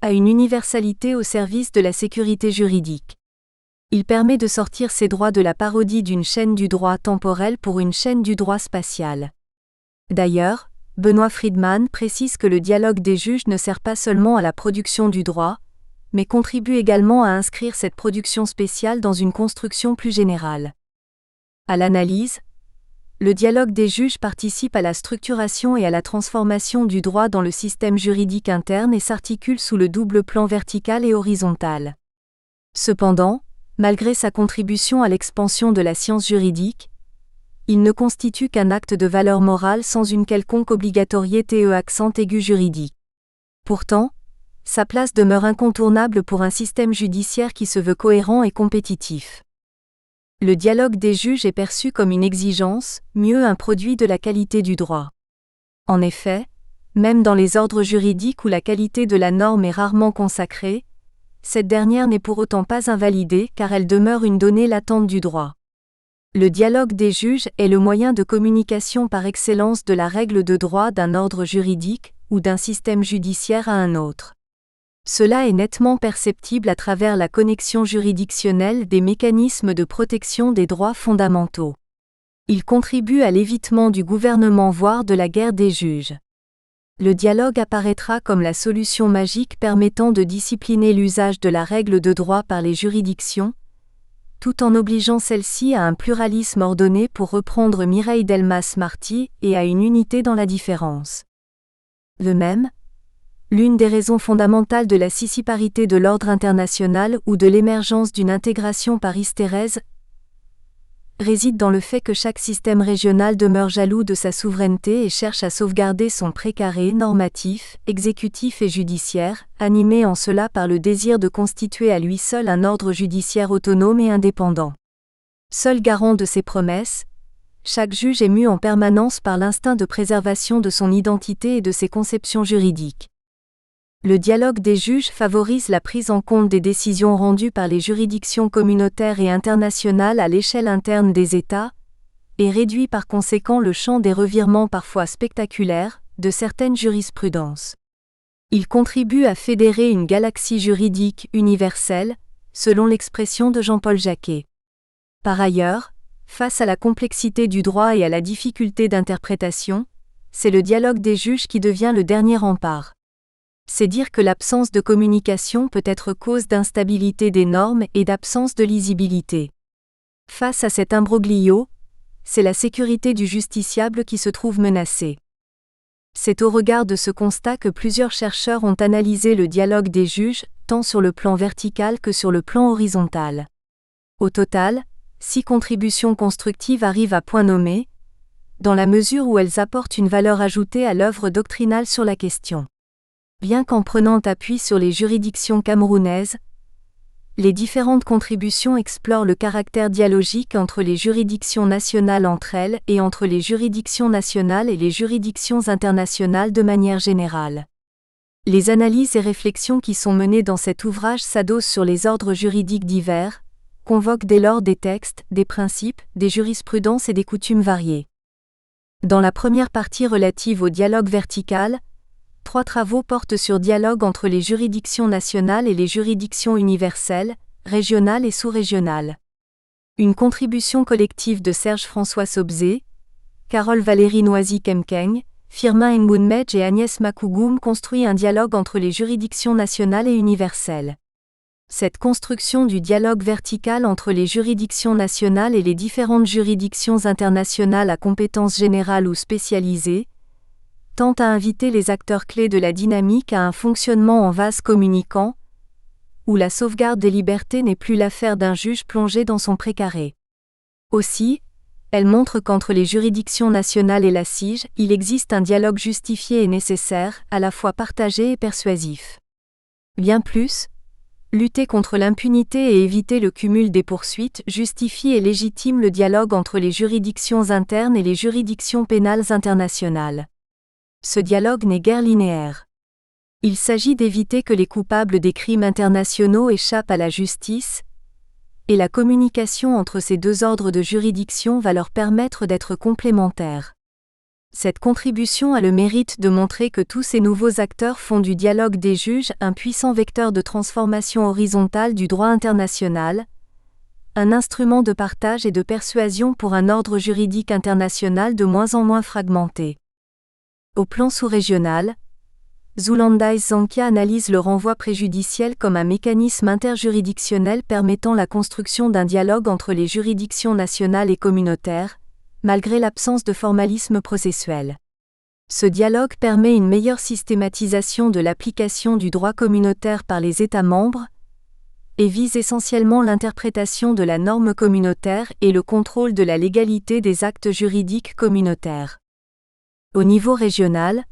a une universalité au service de la sécurité juridique. Il permet de sortir ces droits de la parodie d'une chaîne du droit temporel pour une chaîne du droit spatial. D'ailleurs, Benoît Friedman précise que le dialogue des juges ne sert pas seulement à la production du droit, mais contribue également à inscrire cette production spéciale dans une construction plus générale. À l'analyse, le dialogue des juges participe à la structuration et à la transformation du droit dans le système juridique interne et s'articule sous le double plan vertical et horizontal. Cependant, malgré sa contribution à l'expansion de la science juridique, il ne constitue qu'un acte de valeur morale sans une quelconque obligatoriété accent aigu juridique. Pourtant, sa place demeure incontournable pour un système judiciaire qui se veut cohérent et compétitif. Le dialogue des juges est perçu comme une exigence, mieux un produit de la qualité du droit. En effet, même dans les ordres juridiques où la qualité de la norme est rarement consacrée, cette dernière n'est pour autant pas invalidée car elle demeure une donnée latente du droit. Le dialogue des juges est le moyen de communication par excellence de la règle de droit d'un ordre juridique ou d'un système judiciaire à un autre. Cela est nettement perceptible à travers la connexion juridictionnelle des mécanismes de protection des droits fondamentaux. Il contribue à l'évitement du gouvernement voire de la guerre des juges. Le dialogue apparaîtra comme la solution magique permettant de discipliner l'usage de la règle de droit par les juridictions, tout en obligeant celle-ci à un pluralisme ordonné pour reprendre Mireille Delmas-Marty et à une unité dans la différence. De même, l'une des raisons fondamentales de la sissiparité de l'ordre international ou de l'émergence d'une intégration par hystérèse réside dans le fait que chaque système régional demeure jaloux de sa souveraineté et cherche à sauvegarder son précaré normatif, exécutif et judiciaire, animé en cela par le désir de constituer à lui seul un ordre judiciaire autonome et indépendant. Seul garant de ces promesses, chaque juge est mu en permanence par l'instinct de préservation de son identité et de ses conceptions juridiques. Le dialogue des juges favorise la prise en compte des décisions rendues par les juridictions communautaires et internationales à l'échelle interne des États, et réduit par conséquent le champ des revirements parfois spectaculaires de certaines jurisprudences. Il contribue à fédérer une galaxie juridique universelle, selon l'expression de Jean-Paul Jacquet. Par ailleurs, face à la complexité du droit et à la difficulté d'interprétation, c'est le dialogue des juges qui devient le dernier rempart. C'est dire que l'absence de communication peut être cause d'instabilité des normes et d'absence de lisibilité. Face à cet imbroglio, c'est la sécurité du justiciable qui se trouve menacée. C'est au regard de ce constat que plusieurs chercheurs ont analysé le dialogue des juges, tant sur le plan vertical que sur le plan horizontal. Au total, 6 contributions constructives arrivent à point nommé, dans la mesure où elles apportent une valeur ajoutée à l'œuvre doctrinale sur la question. Bien qu'en prenant appui sur les juridictions camerounaises, les différentes contributions explorent le caractère dialogique entre les juridictions nationales entre elles et entre les juridictions nationales et les juridictions internationales de manière générale. Les analyses et réflexions qui sont menées dans cet ouvrage s'adossent sur les ordres juridiques divers, convoquent dès lors des textes, des principes, des jurisprudences et des coutumes variées. Dans la première partie relative au dialogue vertical, 3 travaux portent sur dialogue entre les juridictions nationales et les juridictions universelles, régionales et sous-régionales. Une contribution collective de Serge-François Sobzé, Carole Valérie Noisy-Kemkeng, Firmin Ngunmedj et Agnès Makougoum construit un dialogue entre les juridictions nationales et universelles. Cette construction du dialogue vertical entre les juridictions nationales et les différentes juridictions internationales à compétences générales ou spécialisées tente à inviter les acteurs clés de la dynamique à un fonctionnement en vase communicant, où la sauvegarde des libertés n'est plus l'affaire d'un juge plongé dans son précaré. Aussi, elle montre qu'entre les juridictions nationales et la CIJ, il existe un dialogue justifié et nécessaire, à la fois partagé et persuasif. Bien plus, lutter contre l'impunité et éviter le cumul des poursuites justifie et légitime le dialogue entre les juridictions internes et les juridictions pénales internationales. Ce dialogue n'est guère linéaire. Il s'agit d'éviter que les coupables des crimes internationaux échappent à la justice, et la communication entre ces 2 ordres de juridiction va leur permettre d'être complémentaires. Cette contribution a le mérite de montrer que tous ces nouveaux acteurs font du dialogue des juges un puissant vecteur de transformation horizontale du droit international, un instrument de partage et de persuasion pour un ordre juridique international de moins en moins fragmenté. Au plan sous-régional, Zulandais Zankia analyse le renvoi préjudiciel comme un mécanisme interjuridictionnel permettant la construction d'un dialogue entre les juridictions nationales et communautaires, malgré l'absence de formalisme processuel. Ce dialogue permet une meilleure systématisation de l'application du droit communautaire par les États membres et vise essentiellement l'interprétation de la norme communautaire et le contrôle de la légalité des actes juridiques communautaires. Au niveau régional,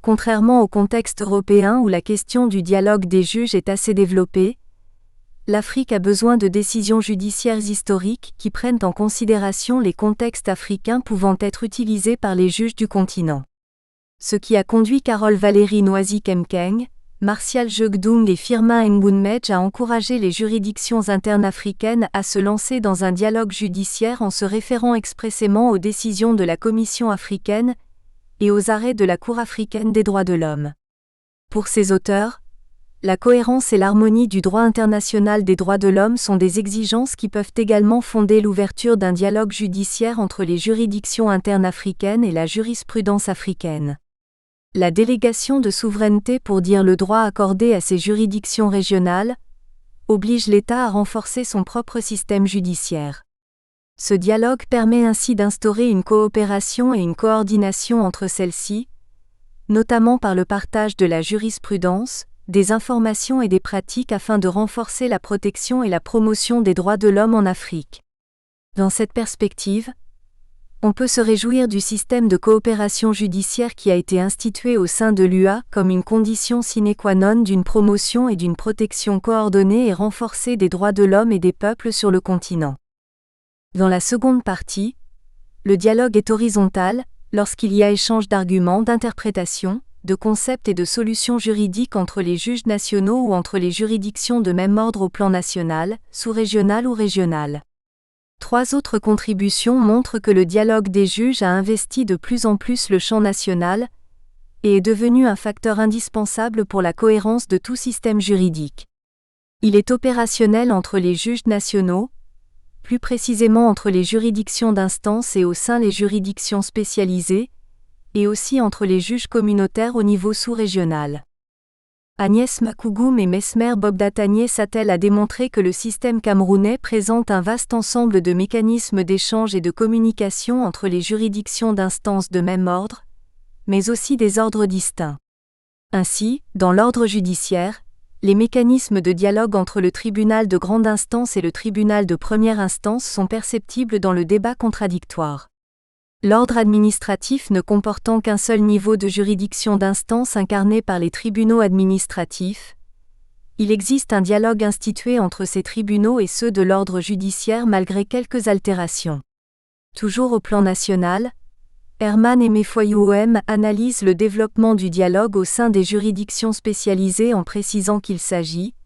contrairement au contexte européen où la question du dialogue des juges est assez développée, l'Afrique a besoin de décisions judiciaires historiques qui prennent en considération les contextes africains pouvant être utilisés par les juges du continent. Ce qui a conduit Carole Valérie Noisy-Kemkeng, Martial Jegdung et Firmin Ngbounmedj à encourager les juridictions internes africaines à se lancer dans un dialogue judiciaire en se référant expressément aux décisions de la Commission africaine et aux arrêts de la Cour africaine des droits de l'homme. Pour ces auteurs, la cohérence et l'harmonie du droit international des droits de l'homme sont des exigences qui peuvent également fonder l'ouverture d'un dialogue judiciaire entre les juridictions internes africaines et la jurisprudence africaine. La délégation de souveraineté pour dire le droit accordé à ces juridictions régionales oblige l'État à renforcer son propre système judiciaire. Ce dialogue permet ainsi d'instaurer une coopération et une coordination entre celles-ci, notamment par le partage de la jurisprudence, des informations et des pratiques afin de renforcer la protection et la promotion des droits de l'homme en Afrique. Dans cette perspective, on peut se réjouir du système de coopération judiciaire qui a été institué au sein de l'UA comme une condition sine qua non d'une promotion et d'une protection coordonnée et renforcée des droits de l'homme et des peuples sur le continent. Dans la seconde partie, le dialogue est horizontal, lorsqu'il y a échange d'arguments, d'interprétations, de concepts et de solutions juridiques entre les juges nationaux ou entre les juridictions de même ordre au plan national, sous-régional ou régional. 3 autres contributions montrent que le dialogue des juges a investi de plus en plus le champ national et est devenu un facteur indispensable pour la cohérence de tout système juridique. Il est opérationnel entre les juges nationaux, plus précisément entre les juridictions d'instance et au sein les juridictions spécialisées, et aussi entre les juges communautaires au niveau sous-régional. Agnès Makougoum et Mesmer Bobdatanieh s'attellent à démontrer que le système camerounais présente un vaste ensemble de mécanismes d'échange et de communication entre les juridictions d'instance de même ordre, mais aussi des ordres distincts. Ainsi, dans l'ordre judiciaire, les mécanismes de dialogue entre le tribunal de grande instance et le tribunal de première instance sont perceptibles dans le débat contradictoire. L'ordre administratif ne comportant qu'un seul niveau de juridiction d'instance incarné par les tribunaux administratifs, il existe un dialogue institué entre ces tribunaux et ceux de l'ordre judiciaire malgré quelques altérations. Toujours au plan national, Herman et Mefoyouem analysent le développement du dialogue au sein des juridictions spécialisées en précisant qu'il s'agit,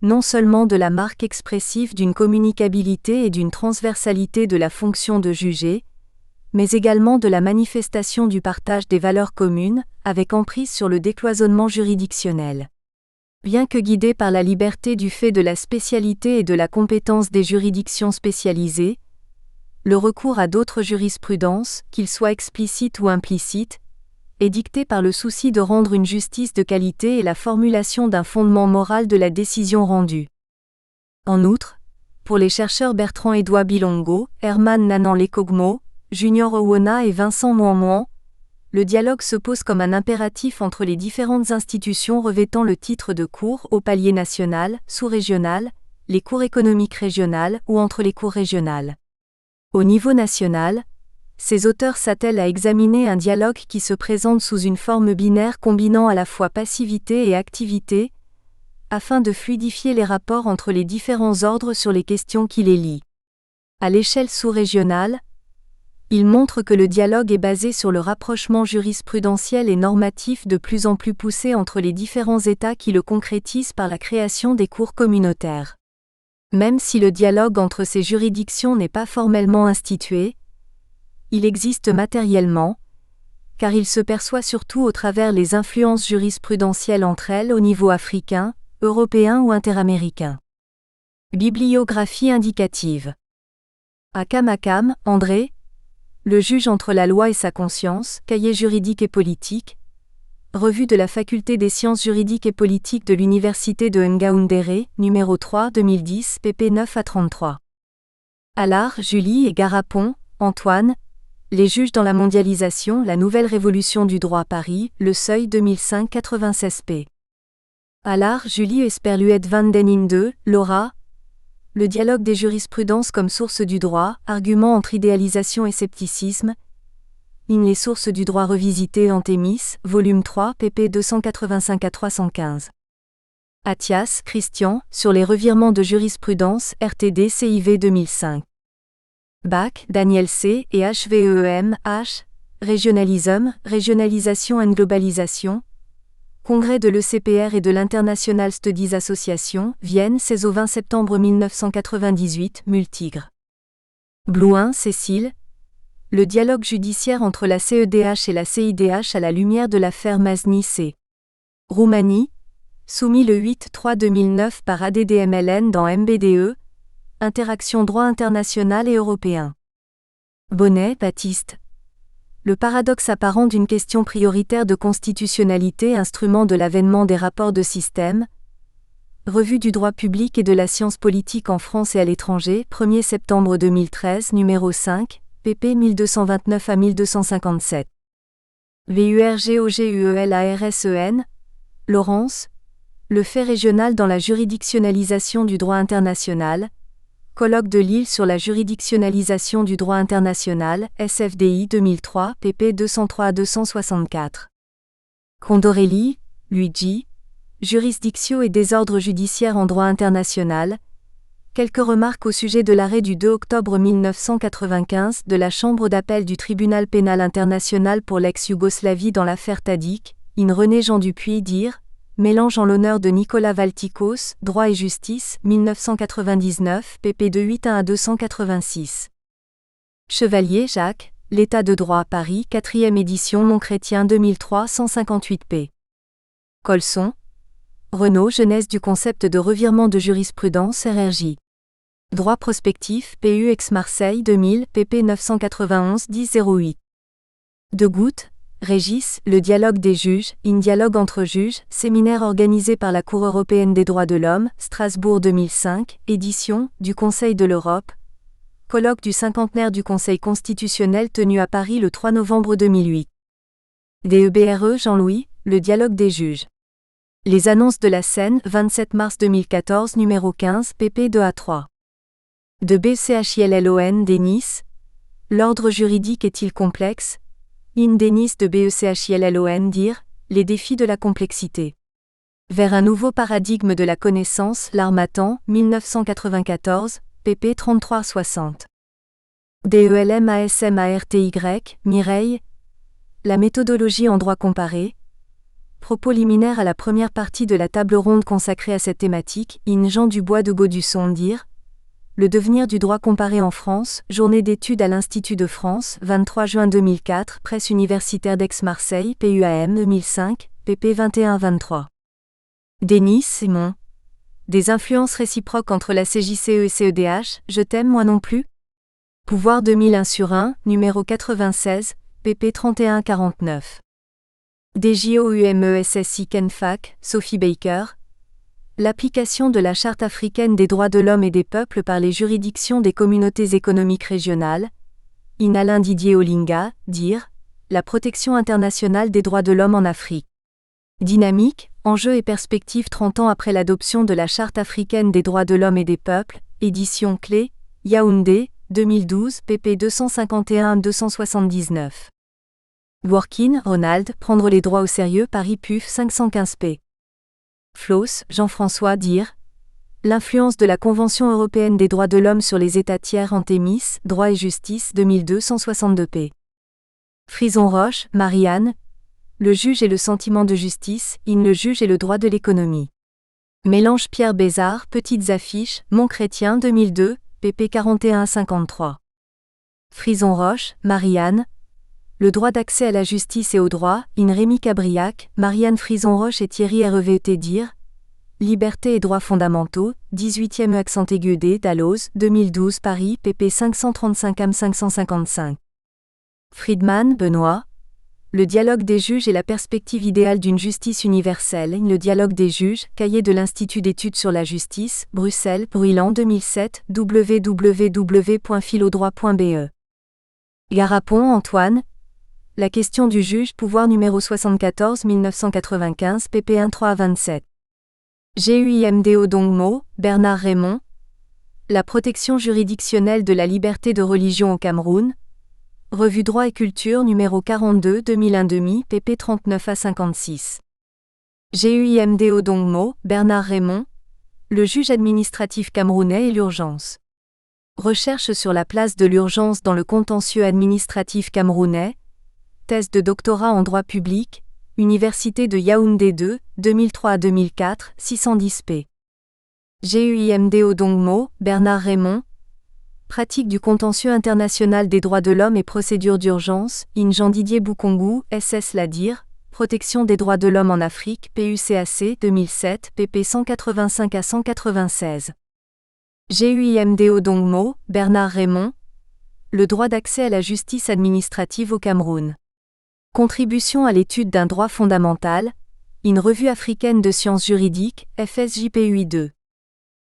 non seulement de la marque expressive d'une communicabilité et d'une transversalité de la fonction de juger, mais également de la manifestation du partage des valeurs communes, avec emprise sur le décloisonnement juridictionnel. Bien que guidé par la liberté du fait de la spécialité et de la compétence des juridictions spécialisées, le recours à d'autres jurisprudences, qu'ils soient explicites ou implicites, est dicté par le souci de rendre une justice de qualité et la formulation d'un fondement moral de la décision rendue. En outre, pour les chercheurs Bertrand-Edouard Bilongo, Herman Nanan Lekogmo, Junior Owona et Vincent Mouan, le dialogue se pose comme un impératif entre les différentes institutions revêtant le titre de cour au palier national, sous-régional, les cours économiques régionales ou entre les cours régionales. Au niveau national, ces auteurs s'attellent à examiner un dialogue qui se présente sous une forme binaire combinant à la fois passivité et activité, afin de fluidifier les rapports entre les différents ordres sur les questions qui les lient. À l'échelle sous-régionale, il montre que le dialogue est basé sur le rapprochement jurisprudentiel et normatif de plus en plus poussé entre les différents États qui le concrétisent par la création des cours communautaires. Même si le dialogue entre ces juridictions n'est pas formellement institué, il existe matériellement, car il se perçoit surtout au travers les influences jurisprudentielles entre elles au niveau africain, européen ou interaméricain. Bibliographie indicative. Akam, André. Le juge entre la loi et sa conscience, cahier juridique et politique. Revue de la Faculté des sciences juridiques et politiques de l'Université de Ngaoundéré, numéro 3, 2010, pp 9 à 33. Allard, Julie et Garapon, Antoine. Les juges dans la mondialisation, la nouvelle révolution du droit à Paris, Le Seuil 2005 96 p. Allard, Julie et Sperluette van den Inde, Laura. Le dialogue des jurisprudences comme source du droit, argument entre idéalisation et scepticisme. Les sources du droit revisitées en Thémis, volume 3, pp 285 à 315. Athias, Christian, sur les revirements de jurisprudence, RTD CIV 2005. Bach, Daniel C. et HVEM, H. Régionalisme, Régionalisation and Globalisation. Congrès de l'ECPR et de l'International Studies Association, Vienne, 16 au 20 septembre 1998, Multigre. Blouin, Cécile. Le dialogue judiciaire entre la CEDH et la CIDH à la lumière de l'affaire Masny C. Roumanie. Soumis le 8-3-2009 par ADDMLN dans MBDE. Interaction droit international et européen. Bonnet, Baptiste. Le paradoxe apparent d'une question prioritaire de constitutionnalité, instrument de l'avènement des rapports de système. Revue du droit public et de la science politique en France et à l'étranger, 1er septembre 2013, numéro 5, pp 1229 à 1257. VURGOGUELARSEN. Laurence. Le fait régional dans la juridictionnalisation du droit international. Colloque de Lille sur la juridictionnalisation du droit international, SFDI 2003, pp 203 à 264. Condorelli, Luigi. Jurisdictio et désordre judiciaire en droit international. Quelques remarques au sujet de l'arrêt du 2 octobre 1995 de la Chambre d'appel du Tribunal pénal international pour l'ex-Yougoslavie dans l'affaire Tadic, in René Jean Dupuis dire. Mélange en l'honneur de Nicolas Valtikos, Droit et Justice, 1999, pp 281 à 286. Chevalier, Jacques, L'État de droit à Paris, 4e édition Montchrétien 2003 158 p. Colson. Renaud, Genèse du concept de revirement de jurisprudence RRJ. Droit prospectif, PU Aix-Marseille 2000, pp 991 1008. Degout. Régis, Le dialogue des juges, in dialogue entre juges, séminaire organisé par la Cour européenne des droits de l'homme, Strasbourg 2005, édition, du Conseil de l'Europe. Colloque du cinquantenaire du Conseil constitutionnel tenu à Paris le 3 novembre 2008. DEBRE Jean-Louis, Le dialogue des juges. Les annonces de la Seine, 27 mars 2014, numéro 15, pp 2 à 3. De BECHILLON Denis. L'ordre juridique est-il complexe? In Denis de BECHILLON dire, les défis de la complexité. Vers un nouveau paradigme de la connaissance, l'Harmattan, 1994, pp 33-60. DELMASMARTY, Mireille. La méthodologie en droit comparé. Propos liminaires à la première partie de la table ronde consacrée à cette thématique, in Jean Dubois de Gaudusson dire. Le devenir du droit comparé en France, journée d'études à l'Institut de France, 23 juin 2004, Presse universitaire d'Aix-Marseille, PUAM 2005, pp 21-23. Denis, Simon. Des influences réciproques entre la CJCE et CEDH, je t'aime moi non plus? Pouvoir 2001/1, numéro 96, pp 31-49. DJOUMESSI Kenfac, Sophie Baker. L'application de la Charte africaine des droits de l'homme et des peuples par les juridictions des communautés économiques régionales. In Alain Didier Olinga, dire. La protection internationale des droits de l'homme en Afrique. Dynamique, enjeux et perspectives 30 ans après l'adoption de la Charte africaine des droits de l'homme et des peuples, édition Clé, Yaoundé, 2012, pp 251-279. Dworkin, Ronald, Prendre les droits au sérieux, Paris PUF 515 p. Floss, Jean-François dire. L'influence de la Convention européenne des droits de l'homme sur les États tiers en Thémis, Droit et Justice 2002 162 p. Frison-Roche, Marianne. Le juge et le sentiment de justice, in le juge et le droit de l'économie. Mélange Pierre Bézard, Petites affiches, Montchrétien 2002, pp 41-53. Frison-Roche, Marianne. Le droit d'accès à la justice et au droit, in Rémi Cabriac, Marianne Frison-Roche et Thierry Reveté dire. Liberté et droits fondamentaux, 18e accent aigu D. Dalloz, 2012 Paris, pp 535 am 555. Friedman, Benoît. Le dialogue des juges et la perspective idéale d'une justice universelle. Le dialogue des juges, cahier de l'Institut d'études sur la justice, Bruxelles, Bruylant 2007, www.philodroit.be. Garapon, Antoine. La question du juge, pouvoir numéro 74 1995, pp 13 à 27. GUIMDO Dongmo, Bernard Raymond. La protection juridictionnelle de la liberté de religion au Cameroun. Revue Droit et Culture numéro 42 2001 pp 39 à 56. GUIMDO Dongmo, Bernard Raymond. Le juge administratif camerounais et l'urgence. Recherche sur la place de l'urgence dans le contentieux administratif camerounais. Thèse de doctorat en droit public. Université de Yaoundé 2, 2003 à 2004, 610 p. GUIMDO Dongmo, Bernard Raymond. Pratique du contentieux international des droits de l'homme et procédures d'urgence, in Jean Didier Boukongu, SS Ladir, Protection des droits de l'homme en Afrique, PUCAC 2007, pp 185 à 196. GUIMDO Dongmo, Bernard Raymond. Le droit d'accès à la justice administrative au Cameroun. Contribution à l'étude d'un droit fondamental, in Revue africaine de sciences juridiques, FSJPUI 2.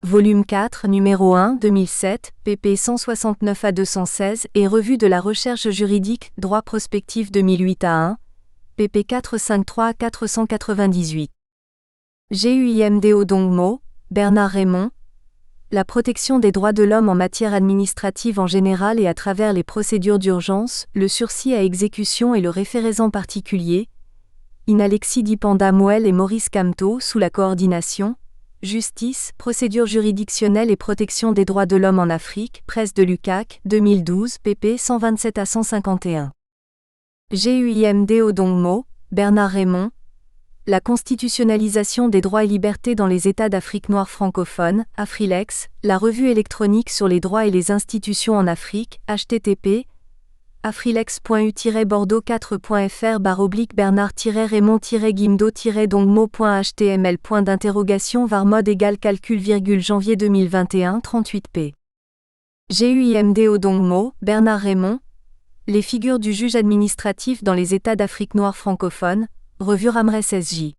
Volume 4, numéro 1, 2007, pp 169 à 216 et Revue de la recherche juridique, droit prospectif 2008 à 1, pp 453 à 498. GUIMDO Dongmo, Bernard Raymond. La protection des droits de l'homme en matière administrative en général et à travers les procédures d'urgence, le sursis à exécution et le référé en particulier. In Alexis Dipanda Mouel et Maurice Camteau sous la coordination. Justice, procédure juridictionnelle et protection des droits de l'homme en Afrique, presse de l'UCAC, 2012, pp 127 à 151. GUIMDO Dongmo, Bernard Raymond. La constitutionnalisation des droits et libertés dans les États d'Afrique noire francophone, Afrilex, la revue électronique sur les droits et les institutions en Afrique, http afrilex.u-bordeaux4.fr/Bernard-Raymond-Guimdo-Dongmo.html. Var mode = calcul, janvier 2021 38 p. GUIMDO Dongmo, Bernard Raymond. Les figures du juge administratif dans les États d'Afrique noire francophone, Revue Ramres SJ.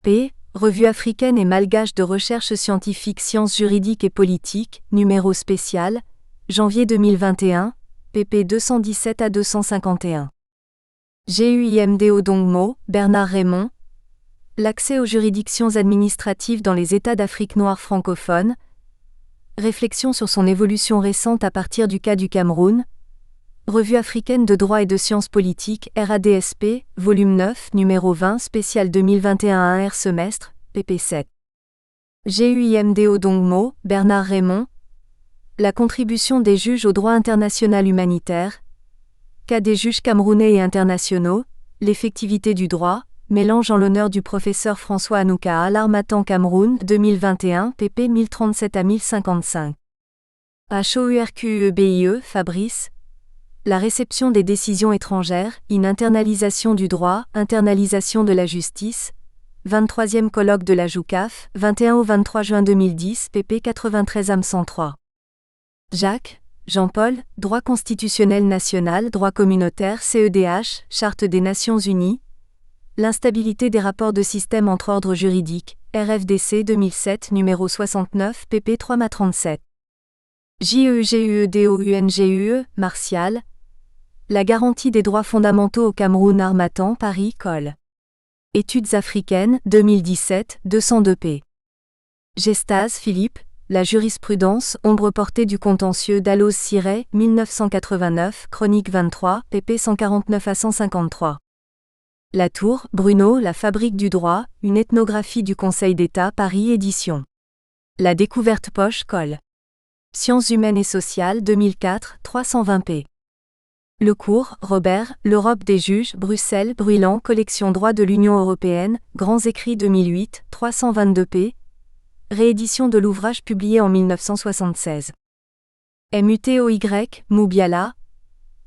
P. Revue africaine et malgache de recherche scientifique sciences juridiques et politiques, numéro spécial, janvier 2021, pp 217 à 251. GUIMDO Dongmo, Bernard Raymond. L'accès aux juridictions administratives dans les États d'Afrique noire francophone. Réflexion sur son évolution récente à partir du cas du Cameroun. Revue africaine de droit et de sciences politiques, RADSP, volume 9, numéro 20, spécial 2021 1R semestre, pp 7. GUIMDO Dongmo, Bernard Raymond. La contribution des juges au droit international humanitaire. Cas des juges camerounais et internationaux, l'effectivité du droit, mélange en l'honneur du professeur François Anouka à l'Harmattan Cameroun, 2021, pp 1037 à 1055. HOURQEBIE, Fabrice. La réception des décisions étrangères, in internalisation du droit, internalisation de la justice. 23e colloque de la JOUCAF, 21 au 23 juin 2010, pp 93 am 103. Jacques, Jean-Paul, Droit constitutionnel national, droit communautaire, CEDH, Charte des Nations Unies. L'instabilité des rapports de système entre ordres juridiques, RFDC 2007, numéro 69, pp 3 à 37. JEUGUEDOUNGUE, Martial. La garantie des droits fondamentaux au Cameroun, Harmattan, Paris, Col. Études africaines, 2017, 202 p. Gestaz, Philippe. La jurisprudence, ombre portée du contentieux Dalloz-Siret, 1989, chronique 23, pp 149 à 153. Latour, Bruno, La fabrique du droit, une ethnographie du Conseil d'État, Paris, édition. La découverte poche, Col. Sciences humaines et sociales, 2004, 320 p. Lecourt, Robert, L'Europe des juges, Bruxelles, Bruylant, Collection droit de l'Union européenne, Grands écrits 2008, 322 p. Réédition de l'ouvrage publié en 1976. MUTOY, Moubiala.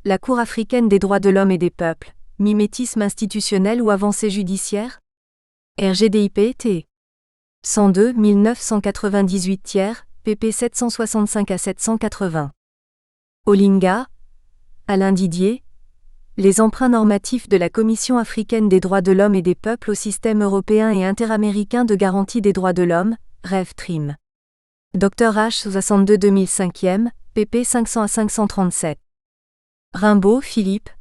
la Cour africaine des droits de l'homme et des peuples, mimétisme institutionnel ou avancée judiciaire? RGDIP T. 102 1998 tiers, pp 765 à 780. Olinga, Alain Didier. Les emprunts normatifs de la Commission africaine des droits de l'homme et des peuples au système européen et interaméricain de garantie des droits de l'homme, Rev. Trim. Dr H. 62 2005e, pp 500 à 537. Rimbaud, Philippe.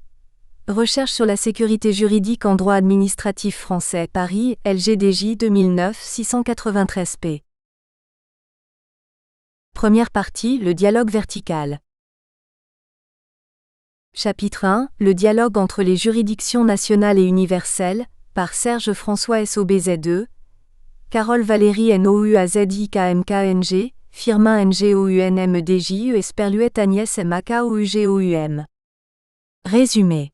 Recherche sur la sécurité juridique en droit administratif français, Paris, LGDJ 2009 693 p. Première partie, le dialogue vertical. Chapitre 1, le dialogue entre les juridictions nationales et universelles, par Serge François SOBZ2, Carole Valérie NOUAZIKMKNG, Firmin NGOUNMDJ Esperluette Agnès MAKOUGOUM. Résumé.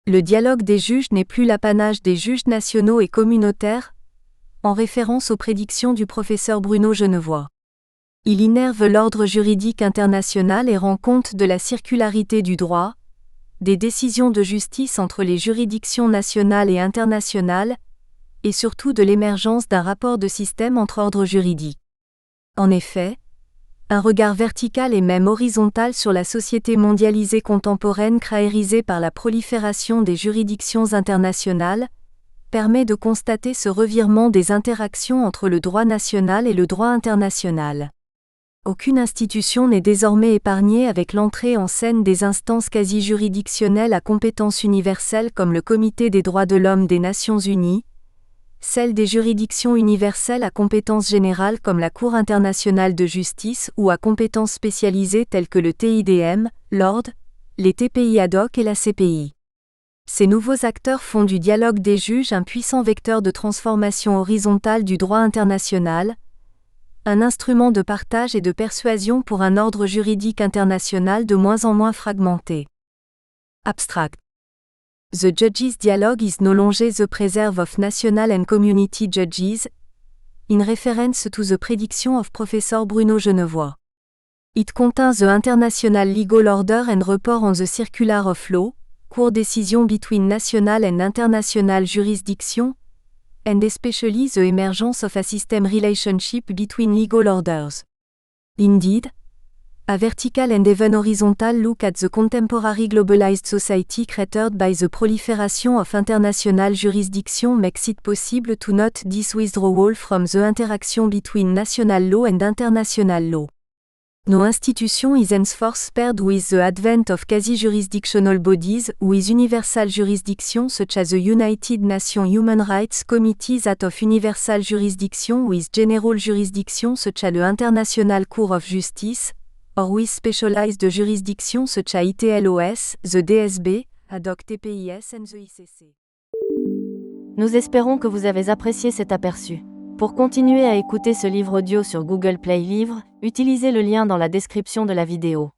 Le dialogue des juges n'est plus l'apanage des juges nationaux et communautaires, en référence aux prédictions du professeur Bruno Genevois. Il innerve l'ordre juridique international et rend compte de la circularité du droit, des décisions de justice entre les juridictions nationales et internationales, et surtout de l'émergence d'un rapport de système entre ordres juridiques. En effet, un regard vertical et même horizontal sur la société mondialisée contemporaine caractérisée par la prolifération des juridictions internationales, permet de constater ce revirement des interactions entre le droit national et le droit international. Aucune institution n'est désormais épargnée avec l'entrée en scène des instances quasi-juridictionnelles à compétence universelle comme le Comité des droits de l'homme des Nations Unies, celles des juridictions universelles à compétence générale comme la Cour internationale de justice ou à compétences spécialisées telles que le TIDM, l'ordre, les TPI ad hoc et la CPI. Ces nouveaux acteurs font du dialogue des juges un puissant vecteur de transformation horizontale du droit international, un instrument de partage et de persuasion pour un ordre juridique international de moins en moins fragmenté. Abstract. The Judges Dialogue is no longer the preserve of national and community judges, in reference to the prediction of Professor Bruno Genevois. It contains the international legal order and report on the circular of law, court decision between national and international jurisdiction, and especially the emergence of a system relationship between legal orders. Indeed, a vertical and even horizontal look at the contemporary globalized society created by the proliferation of international jurisdiction makes it possible to note this withdrawal from the interaction between national law and international law. No institution is henceforth paired with the advent of quasi-jurisdictional bodies with universal jurisdiction such as the United Nations Human Rights Committee that of universal jurisdiction with general jurisdiction such as the International Court of Justice, or with specialized jurisdiction such as ITLOS, the DSB, ad hoc TPIS and the ICC. Nous espérons que vous avez apprécié cet aperçu. Pour continuer à écouter ce livre audio sur Google Play Livres, utilisez le lien dans la description de la vidéo.